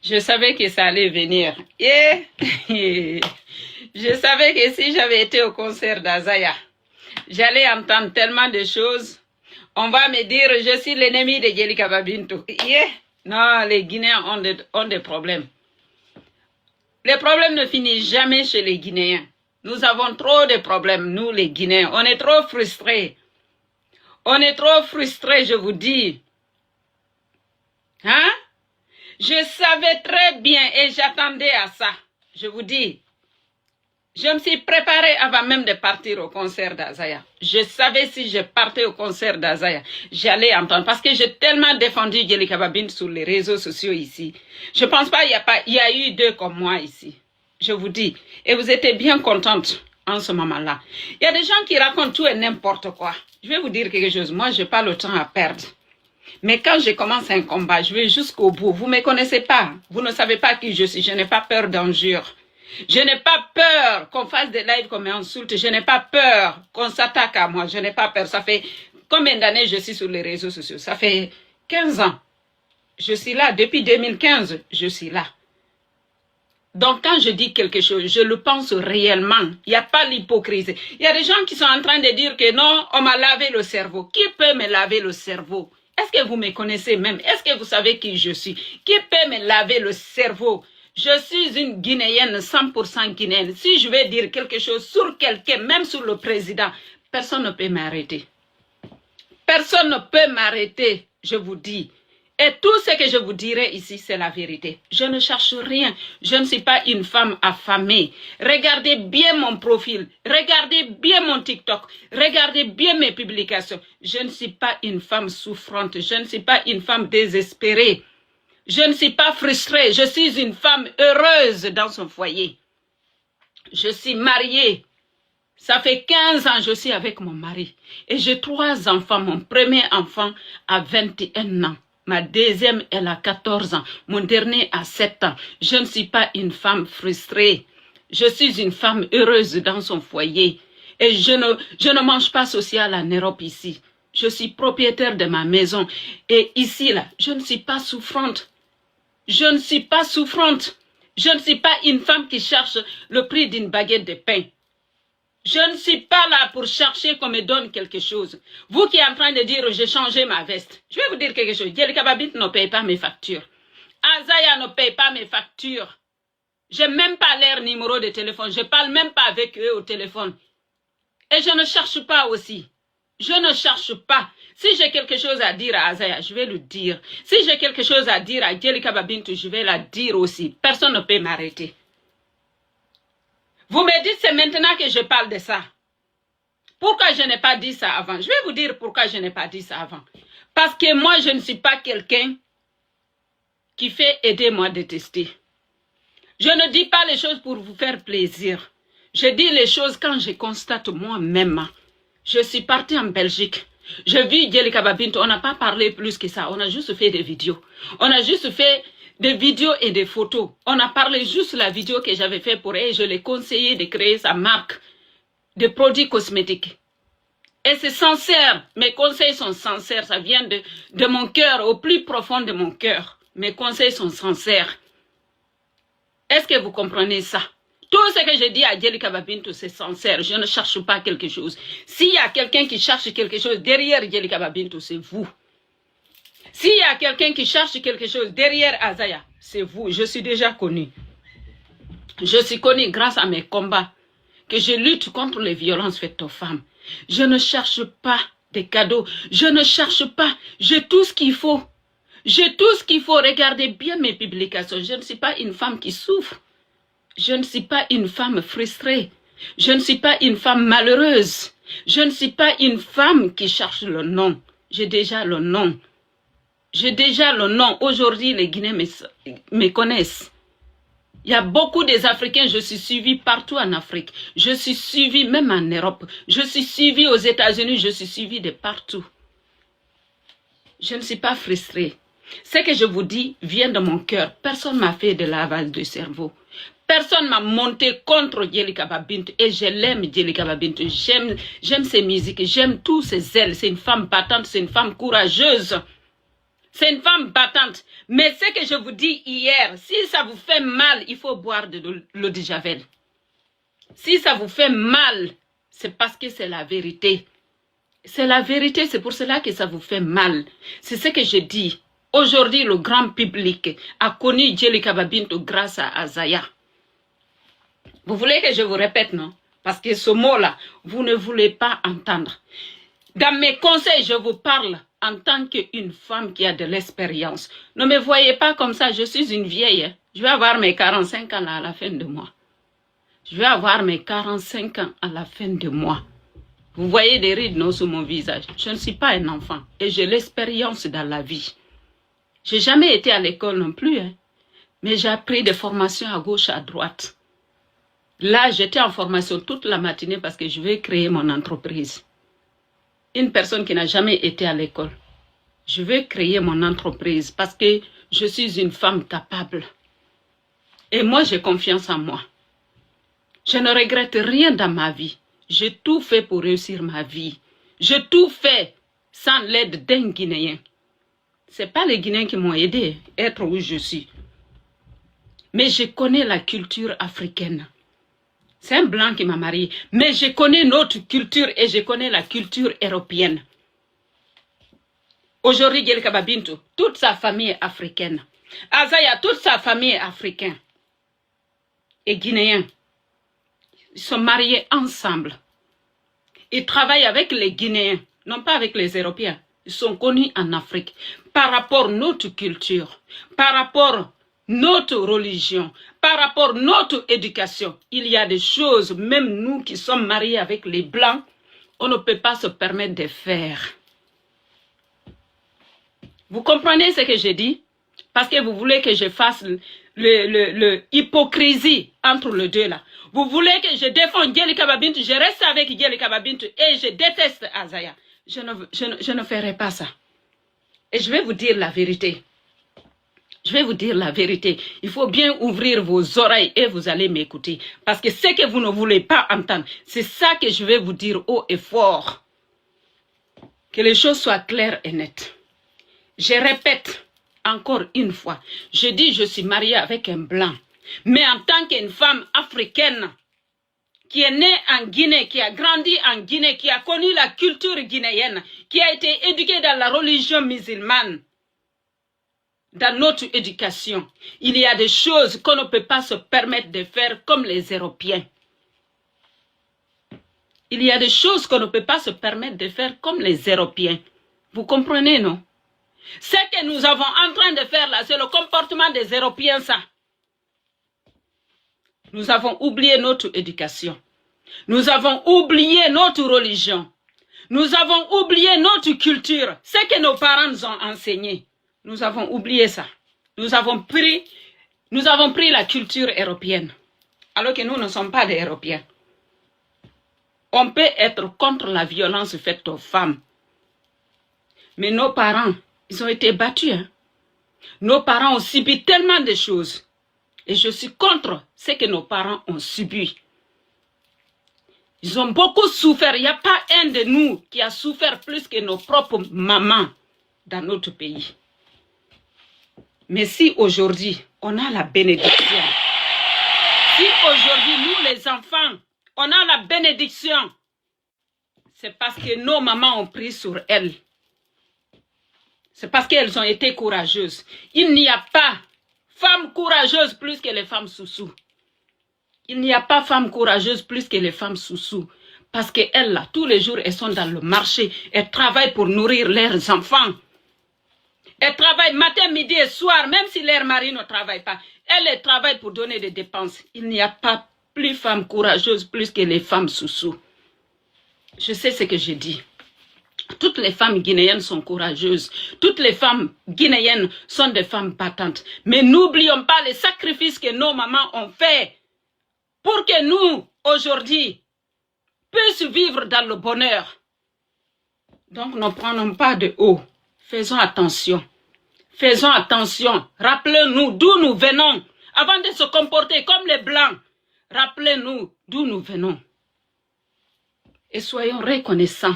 Je savais que ça allait venir. Et je savais que si j'avais été au concert d'Azaya, j'allais entendre tellement de choses. On va me dire, je suis l'ennemi de Djelika Babintou. Non, les Guinéens ont des problèmes. Les problèmes ne finissent jamais chez les Guinéens. Nous avons trop de problèmes, nous les Guinéens. On est trop frustrés. On est trop frustrés, je vous dis. Hein? Je savais très bien et j'attendais à ça. Je vous dis. Je me suis préparée avant même de partir au concert d'Azaya. Je savais si je partais au concert d'Azaya, j'allais entendre. Parce que j'ai tellement défendu Djelika Babintou sur les réseaux sociaux ici. Je pense pas il y a eu deux comme moi ici. Je vous dis. Et vous étiez bien contente en ce moment-là. Il y a des gens qui racontent tout et n'importe quoi. Je vais vous dire quelque chose. Moi, je n'ai pas le temps à perdre. Mais quand je commence un combat, je vais jusqu'au bout. Vous ne me connaissez pas. Vous ne savez pas qui je suis. Je n'ai pas peur d'injures. Je n'ai pas peur qu'on fasse des lives qu'on m'insulte. Je n'ai pas peur qu'on s'attaque à moi. Je n'ai pas peur. Ça fait combien d'années je suis sur les réseaux sociaux? Ça fait 15 ans. Je suis là. Depuis 2015, je suis là. Donc, quand je dis quelque chose, je le pense réellement. Il n'y a pas l'hypocrisie. Il y a des gens qui sont en train de dire que non, on m'a lavé le cerveau. Qui peut me laver le cerveau? Est-ce que vous me connaissez même? Est-ce que vous savez qui je suis? Qui peut me laver le cerveau? Je suis une Guinéenne, 100% Guinéenne. Si je vais dire quelque chose sur quelqu'un, même sur le président, personne ne peut m'arrêter. Personne ne peut m'arrêter, je vous dis. Et tout ce que je vous dirai ici, c'est la vérité. Je ne cherche rien. Je ne suis pas une femme affamée. Regardez bien mon profil. Regardez bien mon TikTok. Regardez bien mes publications. Je ne suis pas une femme souffrante. Je ne suis pas une femme désespérée. Je ne suis pas frustrée. Je suis une femme heureuse dans son foyer. Je suis mariée. Ça fait 15 ans que je suis avec mon mari. Et j'ai 3 enfants. Mon premier enfant a 21 ans. Ma deuxième, elle a 14 ans. Mon dernier a 7 ans. Je ne suis pas une femme frustrée. Je suis une femme heureuse dans son foyer. Et je ne mange pas social en Europe ici. Je suis propriétaire de ma maison. Et ici, là, je ne suis pas souffrante. Je ne suis pas souffrante. Je ne suis pas une femme qui cherche le prix d'une baguette de pain. Je ne suis pas là pour chercher qu'on me donne quelque chose. Vous qui êtes en train de dire j'ai changé ma veste. Je vais vous dire quelque chose. Djelika Babintou ne paye pas mes factures. Azaya ne paye pas mes factures. Je n'ai même pas leur numéro de téléphone. Je ne parle même pas avec eux au téléphone. Et je ne cherche pas aussi. Je ne cherche pas. Si j'ai quelque chose à dire à Azaya, je vais le dire. Si j'ai quelque chose à dire à Djelika Babintou, je vais la dire aussi. Personne ne peut m'arrêter. Vous me dites c'est maintenant que je parle de ça. Pourquoi je n'ai pas dit ça avant? Je vais vous dire pourquoi je n'ai pas dit ça avant. Parce que moi, je ne suis pas quelqu'un qui fait aider moi à détester. Je ne dis pas les choses pour vous faire plaisir. Je dis les choses quand je constate moi-même. Je suis partie en Belgique. Je vis Djelika Babintou. On n'a pas parlé plus que ça. On a juste fait des vidéos. On a juste fait des vidéos et des photos. On a parlé juste de la vidéo que j'avais fait pour elle. Je l'ai conseillé de créer sa marque de produits cosmétiques. Et c'est sincère. Mes conseils sont sincères. Ça vient de mon cœur, au plus profond de mon cœur. Mes conseils sont sincères. Est-ce que vous comprenez ça? Tout ce que je dis à Djelika Babintou, c'est sincère. Je ne cherche pas quelque chose. S'il y a quelqu'un qui cherche quelque chose derrière Djelika Babintou, c'est vous. S'il y a quelqu'un qui cherche quelque chose derrière Azaya, c'est vous. Je suis déjà connue. Je suis connue grâce à mes combats. Que je lutte contre les violences faites aux femmes. Je ne cherche pas des cadeaux. Je ne cherche pas. J'ai tout ce qu'il faut. J'ai tout ce qu'il faut. Regardez bien mes publications. Je ne suis pas une femme qui souffre. Je ne suis pas une femme frustrée. Je ne suis pas une femme malheureuse. Je ne suis pas une femme qui cherche le nom. J'ai déjà le nom. J'ai déjà le nom. Aujourd'hui, les Guinéens me connaissent. Il y a beaucoup des Africains, je suis suivie partout en Afrique. Je suis suivie même en Europe. Je suis suivie aux États-Unis, je suis suivie de partout. Je ne suis pas frustrée. Ce que je vous dis vient de mon cœur. Personne ne m'a fait de lavage de cerveau. Personne ne m'a monté contre Djelika Babintou. Et je l'aime, Djelika Babintou. J'aime ses musiques, j'aime tous ses ailes. C'est une femme battante, c'est une femme courageuse. C'est une femme battante. Mais ce que je vous dis hier, si ça vous fait mal, il faut boire de l'eau de Javel. Si ça vous fait mal, c'est parce que c'est la vérité. C'est la vérité, c'est pour cela que ça vous fait mal. C'est ce que je dis. Aujourd'hui, le grand public a connu Djelika Babinto grâce à Azaya. Vous voulez que je vous répète, non? Parce que ce mot-là, vous ne voulez pas entendre. Dans mes conseils, je vous parle en tant qu'une femme qui a de l'expérience. Ne me voyez pas comme ça, je suis une vieille. Hein. Je vais avoir mes 45 ans là, à la fin de mois. Je vais avoir mes 45 ans à la fin de mois. Vous voyez des rides non, sur mon visage. Je ne suis pas un enfant et j'ai l'expérience dans la vie. Je n'ai jamais été à l'école non plus, hein. Mais j'ai appris des formations à gauche, à droite. Là, j'étais en formation toute la matinée parce que je vais créer mon entreprise. Une personne qui n'a jamais été à l'école. Je vais créer mon entreprise parce que je suis une femme capable. Et moi, j'ai confiance en moi. Je ne regrette rien dans ma vie. J'ai tout fait pour réussir ma vie. J'ai tout fait sans l'aide d'un Guinéen. Ce n'est pas les Guinéens qui m'ont aidé à être où je suis. Mais je connais la culture africaine. C'est un blanc qui m'a mariée. Mais je connais notre culture et je connais la culture européenne. Aujourd'hui, Djelika Babinto, toute sa famille est africaine. Azaya, toute sa famille est africaine. Et guinéen. Ils sont mariés ensemble. Ils travaillent avec les Guinéens, non pas avec les Européens. Ils sont connus en Afrique par rapport à notre culture, par rapport à notre religion, par rapport à notre éducation. Il y a des choses, même nous qui sommes mariés avec les Blancs, on ne peut pas se permettre de faire. Vous comprenez ce que je dis? Parce que vous voulez que je fasse l'hypocrisie entre les deux là. Vous voulez que je défende Djelika Babinto, je reste avec Djelika Babinto et je déteste Azaya. Je ne ferai pas ça. Et je vais vous dire la vérité. Je vais vous dire la vérité. Il faut bien ouvrir vos oreilles et vous allez m'écouter. Parce que ce que vous ne voulez pas entendre, c'est ça que je vais vous dire haut et fort. Que les choses soient claires et nettes. Je répète encore une fois. Je dis je suis mariée avec un blanc. Mais en tant qu'une femme africaine qui est née en Guinée, qui a grandi en Guinée, qui a connu la culture guinéenne, qui a été éduquée dans la religion musulmane, dans notre éducation, il y a des choses qu'on ne peut pas se permettre de faire comme les Européens. Il y a des choses qu'on ne peut pas se permettre de faire comme les Européens. Vous comprenez, non? Ce que nous avons en train de faire là, c'est le comportement des Européens, ça. Nous avons oublié notre éducation. Nous avons oublié notre religion. Nous avons oublié notre culture. Ce que nos parents nous ont enseigné. Nous avons oublié ça. Nous avons pris la culture européenne. Alors que nous ne sommes pas des Européens. On peut être contre la violence faite aux femmes. Mais nos parents, ils ont été battus. Hein. Nos parents ont subi tellement de choses. Et je suis contre ce que nos parents ont subi. Ils ont beaucoup souffert. Il n'y a pas un de nous qui a souffert plus que nos propres mamans dans notre pays. Mais si aujourd'hui, on a la bénédiction, si aujourd'hui, nous les enfants, on a la bénédiction, c'est parce que nos mamans ont pris sur elles. C'est parce qu'elles ont été courageuses. Il n'y a pas femme courageuse plus que les femmes sous-sous. Il n'y a pas femme courageuse plus que les femmes sous-sous. Parce qu'elles, là, tous les jours, elles sont dans le marché. Elles travaillent pour nourrir leurs enfants. Elles travaillent matin, midi et soir, même si leur mari ne travaille pas. Elles travaillent pour donner des dépenses. Il n'y a pas plus femme courageuse plus que les femmes sous-sous. Je sais ce que je dis. Toutes les femmes guinéennes sont courageuses. Toutes les femmes guinéennes sont des femmes battantes. Mais n'oublions pas les sacrifices que nos mamans ont faits pour que nous, aujourd'hui, puissions vivre dans le bonheur. Donc, ne prenons pas de haut. Faisons attention. Faisons attention. Rappelez-nous d'où nous venons. Avant de se comporter comme les Blancs, rappelez-nous d'où nous venons. Et soyons reconnaissants.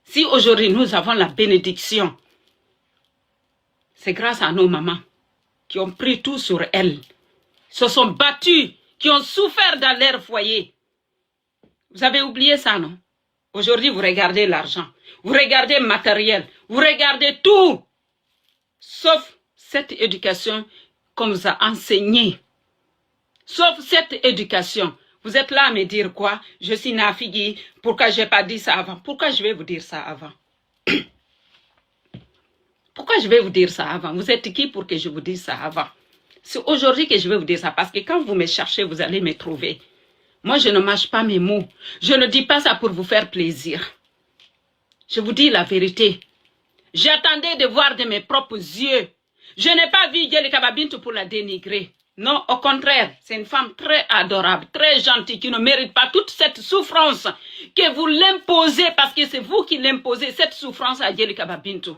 Si aujourd'hui nous avons la bénédiction C'est grâce à nos mamans qui ont pris tout sur elles, se sont battues, qui ont souffert dans leur foyer. Vous avez oublié ça, non? Aujourd'hui, vous regardez l'argent, vous regardez le matériel, vous regardez tout, sauf cette éducation qu'on vous a enseignée. Sauf cette éducation. Vous êtes là à me dire quoi? Je suis Nafigi, pourquoi je n'ai pas dit ça avant? Pourquoi je vais vous dire ça avant? Pourquoi je vais vous dire ça avant? Vous êtes qui pour que je vous dise ça avant? C'est aujourd'hui que je vais vous dire ça, parce que quand vous me cherchez, vous allez me trouver. Moi, je ne mâche pas mes mots. Je ne dis pas ça pour vous faire plaisir. Je vous dis la vérité. J'attendais de voir de mes propres yeux. Je n'ai pas vu Djelika Babintu pour la dénigrer. Non, au contraire, c'est une femme très adorable, très gentille, qui ne mérite pas toute cette souffrance que vous l'imposez, parce que c'est vous qui l'imposez, cette souffrance à Djelika Babintu.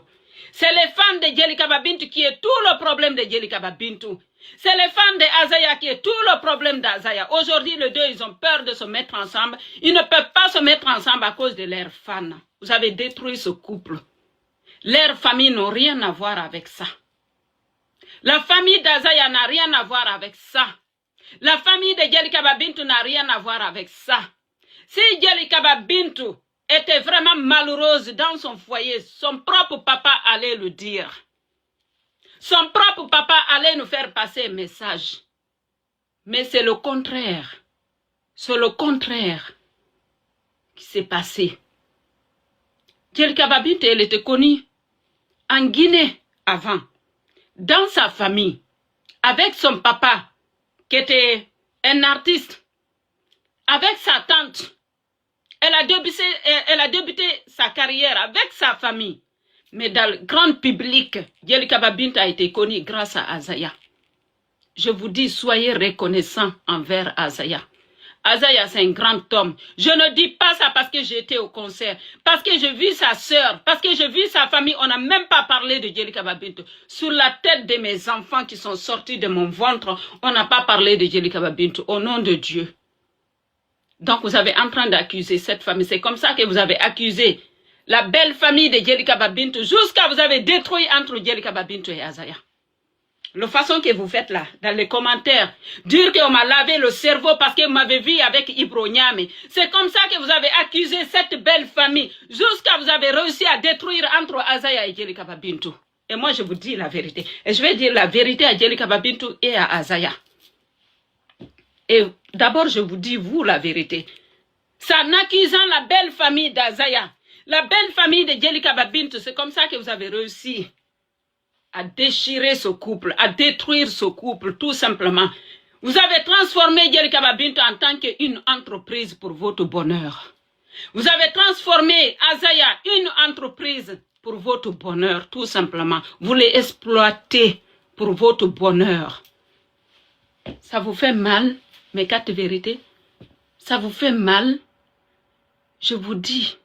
C'est les fans de Djelika Babintu qui est tout le problème de Djelika Babintu. C'est les fans de Azaya qui est tout le problème d'Azaya. Aujourd'hui, les deux, ils ont peur de se mettre ensemble. Ils ne peuvent pas se mettre ensemble à cause de leurs fans. Vous avez détruit ce couple. Leurs familles n'ont rien à voir avec ça. La famille d'Azaya n'a rien à voir avec ça. La famille de Djelika Babintu n'a rien à voir avec ça. Si Djelika Babintu était vraiment malheureuse dans son foyer, son propre papa allait le dire. Son propre papa allait nous faire passer un message. Mais c'est le contraire. C'est le contraire qui s'est passé. Djelika Babintu, elle était connue en Guinée avant. Dans sa famille, avec son papa, qui était un artiste, avec sa tante, elle a débuté sa carrière avec sa famille. Mais dans le grand public, Djelika Babintu a été connue grâce à Azaya. Je vous dis, soyez reconnaissants envers Azaya. Azaya, c'est un grand homme. Je ne dis pas ça parce que j'étais au concert, parce que j'ai vu sa sœur, parce que j'ai vu sa famille. On n'a même pas parlé de Djelika Babintu. Sur la tête de mes enfants qui sont sortis de mon ventre, on n'a pas parlé de Djelika Babintu, au nom de Dieu. Donc vous avez en train d'accuser cette famille. C'est comme ça que vous avez accusé la belle famille de Djelika Babintu, jusqu'à vous avez détruit entre Djelika Babintu et Azaya. La façon que vous faites là, dans les commentaires, dire qu'on m'a lavé le cerveau parce que vous m'avez vu avec Ibro Niame. C'est comme ça que vous avez accusé cette belle famille, jusqu'à vous avez réussi à détruire entre Azaya et Djelika Babintu. Et moi, je vous dis la vérité. Et je vais dire la vérité à Djelika Babintu et à Azaya. Et d'abord, je vous dis, vous, la vérité. C'est en accusant la belle famille d'Azaya, la belle famille de Djelika Babintu, c'est comme ça que vous avez réussi à déchirer ce couple, à détruire ce couple, tout simplement. Vous avez transformé Djelika Babintu en tant qu'une entreprise pour votre bonheur. Vous avez transformé Azaya une entreprise pour votre bonheur, tout simplement. Vous les exploitez pour votre bonheur. Ça vous fait mal, mes quatre vérités? Ça vous fait mal? Je vous dis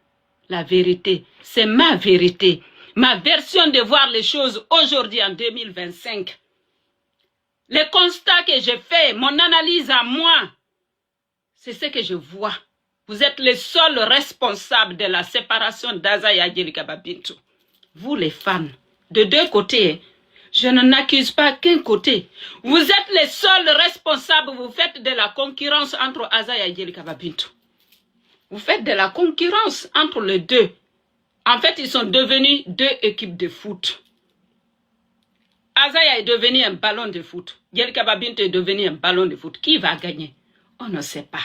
la vérité. C'est ma vérité. Ma version de voir les choses aujourd'hui en 2025. Les constats que j'ai faits, mon analyse à moi, c'est ce que je vois. Vous êtes les seuls responsables de la séparation d'Azaya et Djelika Babintu. Vous les fans, de deux côtés, je n'accuse pas qu'un côté. Vous êtes les seuls responsables, vous faites de la concurrence entre Azaya et Djelika Babintu. Vous faites de la concurrence entre les deux. En fait, ils sont devenus deux équipes de foot. Azaya est devenu un ballon de foot. Djelika Babintu est devenu un ballon de foot. Qui va gagner? On ne sait pas.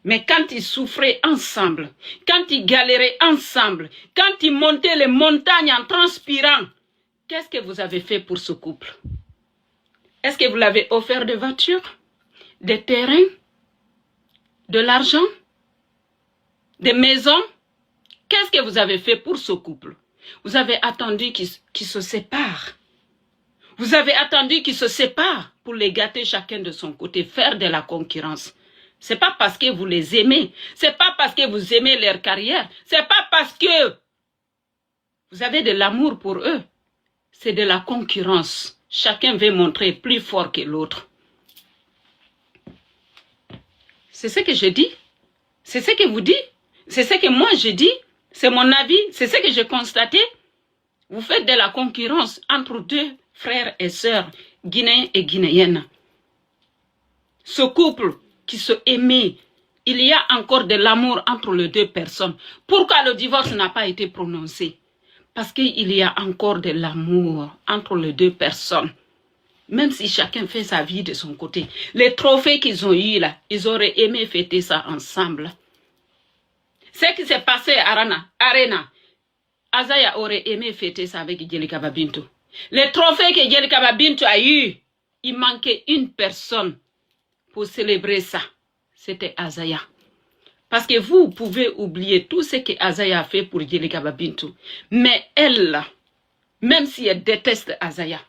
Mais quand ils souffraient ensemble, quand ils galéraient ensemble, quand ils montaient les montagnes en transpirant, qu'est-ce que vous avez fait pour ce couple? Est-ce que vous l'avez offert des voitures, des terrains, de l'argent, des maisons? Qu'est-ce que vous avez fait pour ce couple? Vous avez attendu qu'ils se séparent. Vous avez attendu qu'ils se séparent pour les gâter chacun de son côté, faire de la concurrence. Ce n'est pas parce que vous les aimez. Ce n'est pas parce que vous aimez leur carrière. Ce n'est pas parce que vous avez de l'amour pour eux. C'est de la concurrence. Chacun veut montrer plus fort que l'autre. C'est ce que je dis. C'est ce que vous dites. C'est ce que moi je dis. C'est mon avis. C'est ce que j'ai constaté. Vous faites de la concurrence entre deux frères et sœurs, guinéens et guinéennes. Ce couple qui se aimait, il y a encore de l'amour entre les deux personnes. Pourquoi le divorce n'a pas été prononcé? Parce qu'il y a encore de l'amour entre les deux personnes. Même si chacun fait sa vie de son côté. Les trophées qu'ils ont eus là, ils auraient aimé fêter ça ensemble. Ce qui s'est passé à Arena, Azaya aurait aimé fêter ça avec Djelikaba Bintou. Les trophées que Djelikaba Bintou a eu, il manquait une personne pour célébrer ça. C'était Azaya. Parce que vous pouvez oublier tout ce que Azaya a fait pour Djelikaba Bintou. Mais elle, même si elle déteste Azaya,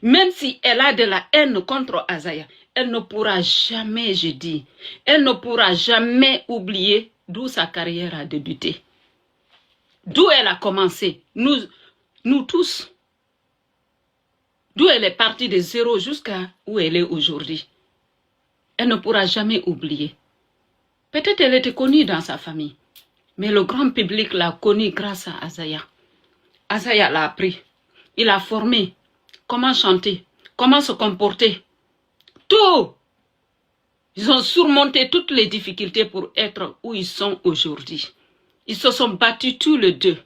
même si elle a de la haine contre Azaya, elle ne pourra jamais, je dis, elle ne pourra jamais oublier d'où sa carrière a débuté. D'où elle a commencé. Nous tous. D'où elle est partie de zéro jusqu'à où elle est aujourd'hui. Elle ne pourra jamais oublier. Peut-être elle était connue dans sa famille. Mais le grand public l'a connue grâce à Azaya. Azaya l'a appris. Il a formé. Comment chanter. Comment se comporter. Tout. Ils ont surmonté toutes les difficultés pour être où ils sont aujourd'hui. Ils se sont battus tous les deux.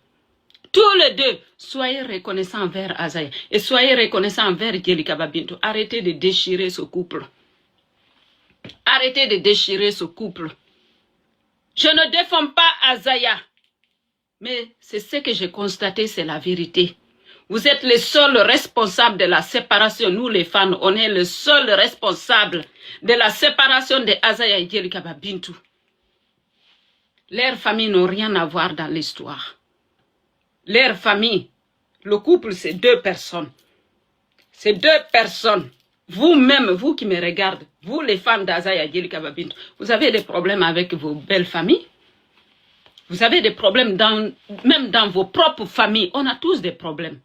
Tous les deux. Soyez reconnaissants envers Azaya. Et soyez reconnaissants envers Djelikaba Bintou. Arrêtez de déchirer ce couple. Arrêtez de déchirer ce couple. Je ne défends pas Azaya. Mais c'est ce que j'ai constaté, c'est la vérité. Vous êtes les seuls responsables de la séparation. Nous, les fans, on est les seuls responsables de la séparation de Azaya et Djelikaba Bintou. Leurs familles n'ont rien à voir dans l'histoire. Leur famille, le couple, c'est deux personnes. C'est deux personnes. Vous-même, vous qui me regardez, vous les femmes d'Azaya et Djelikaba Bintou, vous avez des problèmes avec vos belles familles. Vous avez des problèmes même dans vos propres familles. On a tous des problèmes.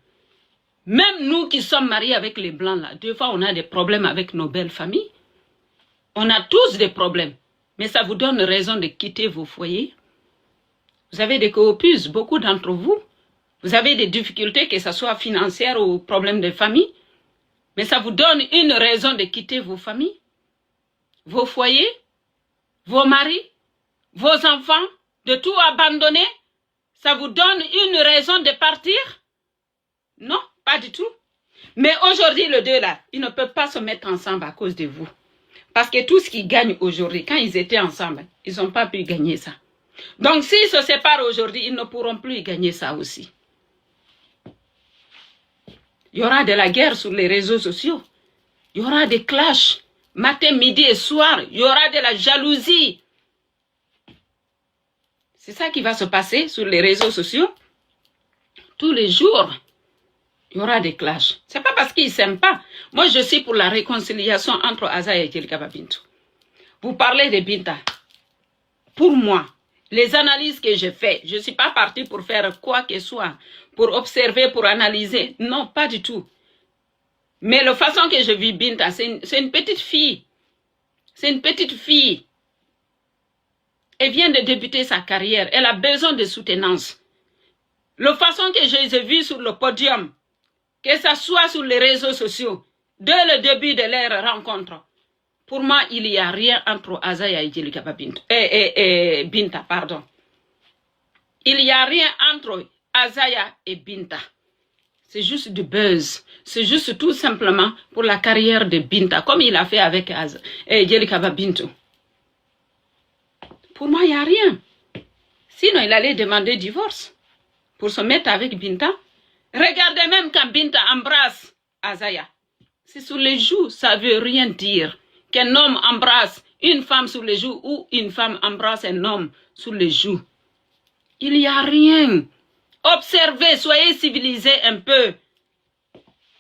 Même nous qui sommes mariés avec les Blancs, là, deux fois on a des problèmes avec nos belles familles. On a tous des problèmes. Mais ça vous donne raison de quitter vos foyers. Vous avez des coopus, beaucoup d'entre vous. Vous avez des difficultés, que ce soit financières ou problèmes de famille. Mais ça vous donne une raison de quitter vos familles, vos foyers, vos maris, vos enfants, de tout abandonner. Ça vous donne une raison de partir? Non, pas du tout. Mais aujourd'hui, les deux là, ils ne peuvent pas se mettre ensemble à cause de vous. Parce que tout ce qu'ils gagnent aujourd'hui, quand ils étaient ensemble, ils n'ont pas pu gagner ça. Donc s'ils se séparent aujourd'hui, ils ne pourront plus gagner ça aussi. Il y aura de la guerre sur les réseaux sociaux. Il y aura des clashs, matin, midi et soir. Il y aura de la jalousie. C'est ça qui va se passer sur les réseaux sociaux. Tous les jours, il y aura des clashs. Ce n'est pas parce qu'ils ne s'aiment pas. Moi, je suis pour la réconciliation entre Azaya et Djelikaba Bintou. Vous parlez de Binta. Pour moi, les analyses que j'ai faites, je ne suis pas partie pour faire quoi que ce soit, pour observer, pour analyser. Non, pas du tout. Mais la façon que je vis Binta, c'est une petite fille. C'est une petite fille. Elle vient de débuter sa carrière. Elle a besoin de soutenance. La façon que je les ai vues sur le podium, que ce soit sur les réseaux sociaux, dès le début de leur rencontre, pour moi, il n'y a rien entre Azaya et Djelikaba Bintou. Binta, pardon. Il n'y a rien entre Azaya et Binta. C'est juste du buzz. C'est juste tout simplement pour la carrière de Binta, comme il a fait avec Djelikaba Bintou. Pour moi, il n'y a rien. Sinon, il allait demander divorce pour se mettre avec Binta. Regardez même quand Binta embrasse Azaya. C'est sur les joues, ça ne veut rien dire. Qu'un homme embrasse une femme sur les joues ou une femme embrasse un homme sur les joues. Il n'y a rien. Observez, soyez civilisés un peu.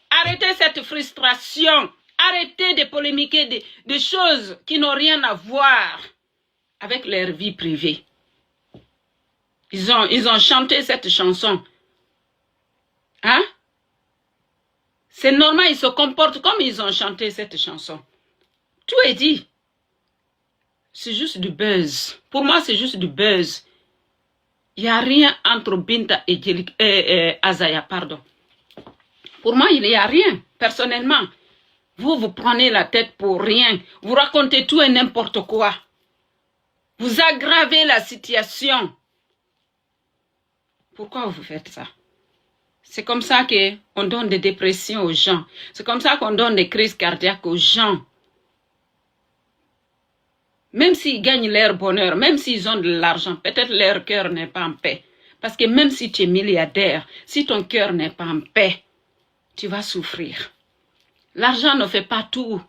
Arrêtez cette frustration. Arrêtez de polémiquer des choses qui n'ont rien à voir avec leur vie privée. Ils ont chanté cette chanson. Hein? C'est normal, ils se comportent comme ils ont chanté cette chanson. Tout est dit. C'est juste du buzz. Pour moi, c'est juste du buzz. Il n'y a rien entre Binta et Azaya, pardon. Pour moi, il n'y a rien, personnellement. Vous prenez la tête pour rien. Vous racontez tout et n'importe quoi. Vous aggravez la situation. Pourquoi vous faites ça? C'est comme ça qu'on donne des dépressions aux gens. C'est comme ça qu'on donne des crises cardiaques aux gens. Même s'ils gagnent leur bonheur, même s'ils ont de l'argent, peut-être leur cœur n'est pas en paix. Parce que même si tu es milliardaire, si ton cœur n'est pas en paix, tu vas souffrir. L'argent ne fait pas tout.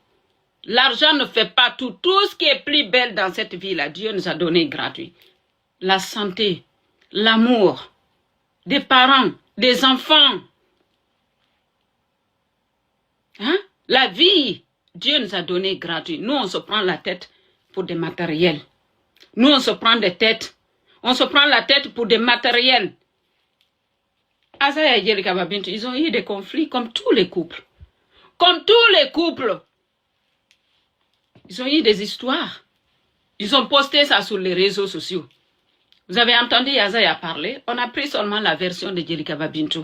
L'argent ne fait pas tout. Tout ce qui est plus belle dans cette vie-là, Dieu nous a donné gratuit. La santé, l'amour, des parents, des enfants. Hein? La vie, Dieu nous a donné gratuit. Nous, on se prend la tête pour des matériels. Nous, on se prend des têtes. On se prend la tête pour des matériels. Azaya et Djelika Babintu, ils ont eu des conflits comme tous les couples. Comme tous les couples. Ils ont eu des histoires. Ils ont posté ça sur les réseaux sociaux. Vous avez entendu Azaya parler. On a pris seulement la version de Djelika Babintu.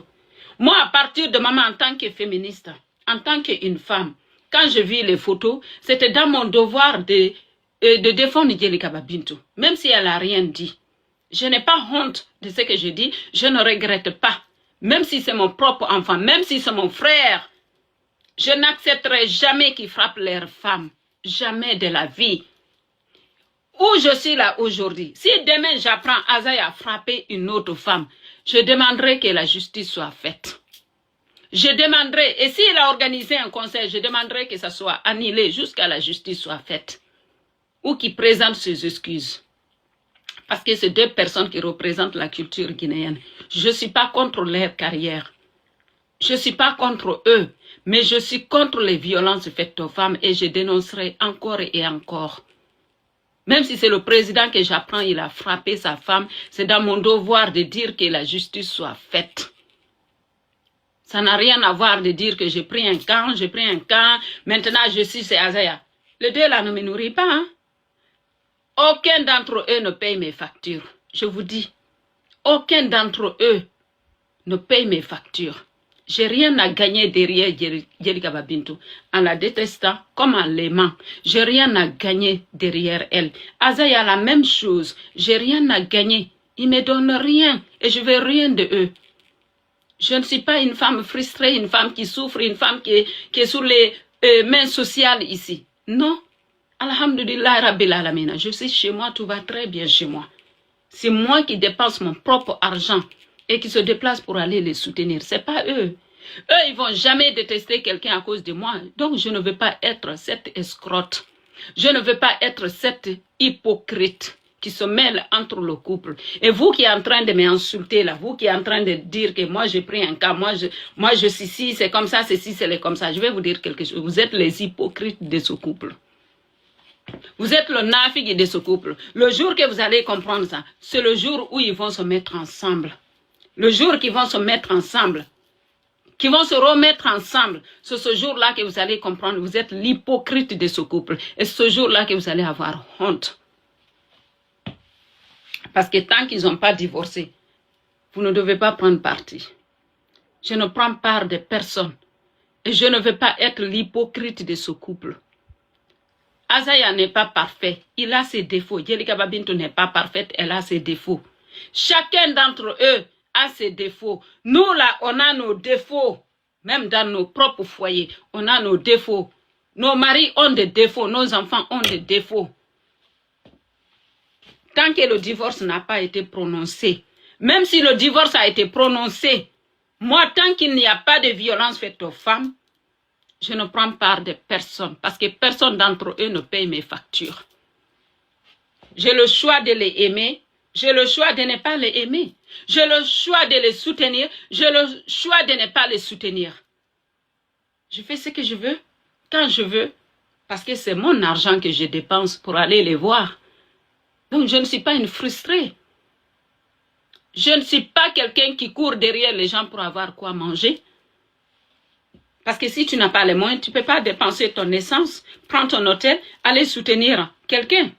Moi, à partir de maman, en tant que féministe, en tant qu'une femme, quand je vis les photos, c'était dans mon devoir de défendre Djelika Babintu. Même si elle n'a rien dit. Je n'ai pas honte de ce que je dis. Je ne regrette pas. Même si c'est mon propre enfant, même si c'est mon frère, je n'accepterai jamais qu'ils frappent leurs femmes. Jamais de la vie. Où je suis là aujourd'hui, si demain j'apprends Azaya a frappé une autre femme, je demanderai que la justice soit faite. Je demanderai, et s'il a organisé un conseil, je demanderai que ça soit annulé jusqu'à la justice soit faite. Ou qu'il présente ses excuses. Parce que c'est deux personnes qui représentent la culture guinéenne. Je ne suis pas contre leur carrière. Je ne suis pas contre eux. Mais je suis contre les violences faites aux femmes et je dénoncerai encore et encore. Même si c'est le président que j'apprends, il a frappé sa femme, c'est dans mon devoir de dire que la justice soit faite. Ça n'a rien à voir de dire que j'ai pris un camp, maintenant je suis c'est Azaya. Les deux là ne me nourrissent pas. Hein? Aucun d'entre eux ne paye mes factures. Je vous dis, aucun d'entre eux ne paye mes factures. J'ai rien à gagner derrière Djelika Babintu en la détestant comme en l'aimant. J'ai rien à gagner derrière elle. Azaya la même chose. J'ai rien à gagner. Ils me donnent rien et je veux rien de eux. Je ne suis pas une femme frustrée, une femme qui souffre, une femme qui est sur les mains sociales ici. Non. Alhamdulillah Rabbil Alamina. Je suis chez moi, tout va très bien chez moi. C'est moi qui dépense mon propre argent et qui se déplace pour aller les soutenir. Ce n'est pas eux. Eux, ils ne vont jamais détester quelqu'un à cause de moi. Donc, je ne veux pas être cette escrotte. Je ne veux pas être cette hypocrite qui se mêle entre le couple. Et vous qui êtes en train de m'insulter là, vous qui êtes en train de dire que moi j'ai pris un cas, moi je suis ici, c'est comme ça, c'est ci, c'est comme ça. Je vais vous dire quelque chose. Vous êtes les hypocrites de ce couple. Vous êtes le nafig de ce couple. Le jour que vous allez comprendre ça, c'est le jour où ils vont se mettre ensemble. Le jour qu'ils vont se mettre ensemble, qu'ils vont se remettre ensemble, c'est ce jour-là que vous allez comprendre, vous êtes l'hypocrite de ce couple. Et c'est ce jour-là que vous allez avoir honte. Parce que tant qu'ils n'ont pas divorcé, vous ne devez pas prendre parti. Je ne prends part de personne. Et je ne veux pas être l'hypocrite de ce couple. Azaya n'est pas parfait. Il a ses défauts. Djelika Babintu n'est pas parfaite. Elle a ses défauts. Chacun d'entre eux a ses défauts. Nous là, on a nos défauts. Même dans nos propres foyers, on a nos défauts. Nos maris ont des défauts. Nos enfants ont des défauts. Tant que le divorce n'a pas été prononcé, même si le divorce a été prononcé, moi, tant qu'il n'y a pas de violence faite aux femmes, je ne prends part de personne, parce que personne d'entre eux ne paye mes factures. J'ai le choix de les aimer, j'ai le choix de ne pas les aimer. J'ai le choix de les soutenir, j'ai le choix de ne pas les soutenir. Je fais ce que je veux, quand je veux, parce que c'est mon argent que je dépense pour aller les voir. Donc, je ne suis pas une frustrée. Je ne suis pas quelqu'un qui court derrière les gens pour avoir quoi manger. Parce que si tu n'as pas les moyens, tu ne peux pas dépenser ton essence, prendre ton hôtel, aller soutenir quelqu'un.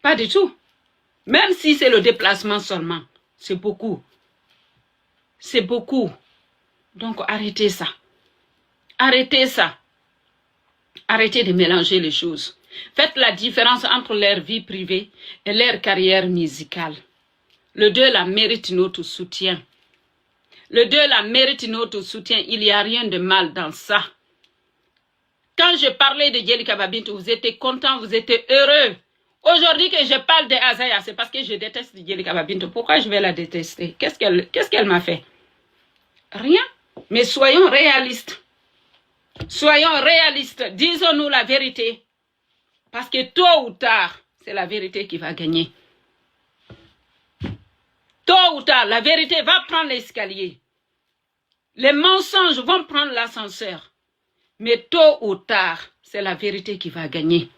Pas du tout. Même si c'est le déplacement seulement, c'est beaucoup. C'est beaucoup. Donc arrêtez ça. Arrêtez ça. Arrêtez de mélanger les choses. Faites la différence entre leur vie privée et leur carrière musicale. Le deux la mérite notre soutien. Le deux la mérite notre soutien. Il n'y a rien de mal dans ça. Quand je parlais de Djelika Babinto, vous étiez contents, vous étiez heureux. Aujourd'hui que je parle de Azaya, c'est parce que je déteste Djelika Babinto. Pourquoi je vais la détester? Qu'est-ce qu'elle m'a fait? Rien. Mais soyons réalistes. Soyons réalistes. Disons-nous la vérité. Parce que tôt ou tard, c'est la vérité qui va gagner. Tôt ou tard, la vérité va prendre l'escalier. Les mensonges vont prendre l'ascenseur. Mais tôt ou tard, c'est la vérité qui va gagner.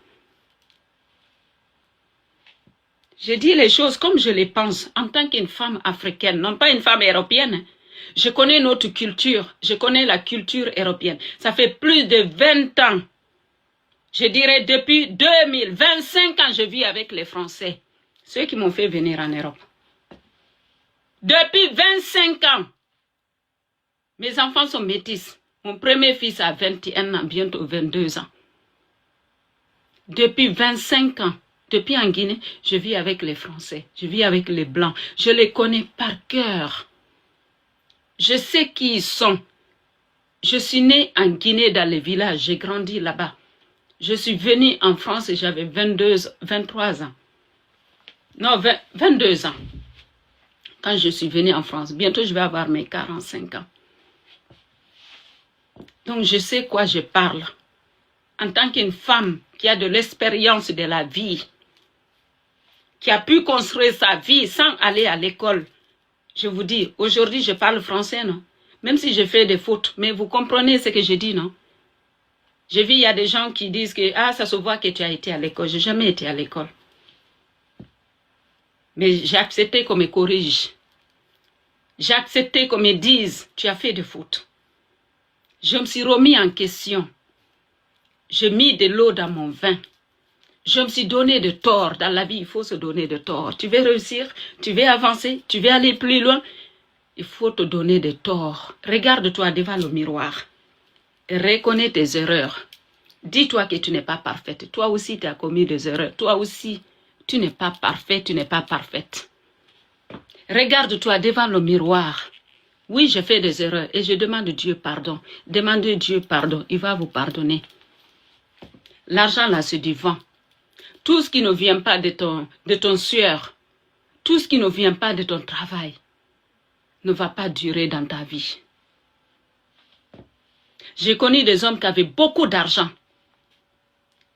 Je dis les choses comme je les pense, en tant qu'une femme africaine, non pas une femme européenne. Je connais notre culture, je connais la culture européenne. Ça fait plus de 20 ans. Je dirais depuis 2025 ans, je vis avec les Français. Ceux qui m'ont fait venir en Europe. Depuis 25 ans, mes enfants sont métis. Mon premier fils a 21 ans, bientôt 22 ans. Depuis 25 ans, depuis en Guinée, je vis avec les Français. Je vis avec les Blancs. Je les connais par cœur. Je sais qui ils sont. Je suis née en Guinée dans les villages. J'ai grandi là-bas. Je suis venue en France et j'avais 23 ans. Non, 22 ans. Quand je suis venue en France. Bientôt, je vais avoir mes 45 ans. Donc, je sais quoi je parle. En tant qu'une femme qui a de l'expérience de la vie, qui a pu construire sa vie sans aller à l'école. Je vous dis, aujourd'hui, je parle français, non? Même si je fais des fautes, mais vous comprenez ce que je dis, non? J'ai vu, il y a des gens qui disent que ah, ça se voit que tu as été à l'école. Je n'ai jamais été à l'école. Mais j'ai accepté qu'on me corrige. J'ai accepté qu'on me dise, tu as fait des fautes. Je me suis remis en question. J'ai mis de l'eau dans mon vin. Je me suis donné de tort. Dans la vie, il faut se donner de tort. Tu veux réussir, tu veux avancer, tu veux aller plus loin. Il faut te donner de tort. Regarde-toi devant le miroir. Reconnais tes erreurs. Dis-toi que tu n'es pas parfaite. Toi aussi, tu as commis des erreurs. Toi aussi, tu n'es pas parfait, tu n'es pas parfaite. Regarde-toi devant le miroir. Oui, j'ai fait des erreurs et je demande Dieu pardon. Demandez Dieu pardon, il va vous pardonner. L'argent là, c'est du vent. Tout ce qui ne vient pas de ton sueur, tout ce qui ne vient pas de ton travail, ne va pas durer dans ta vie. J'ai connu des hommes qui avaient beaucoup d'argent.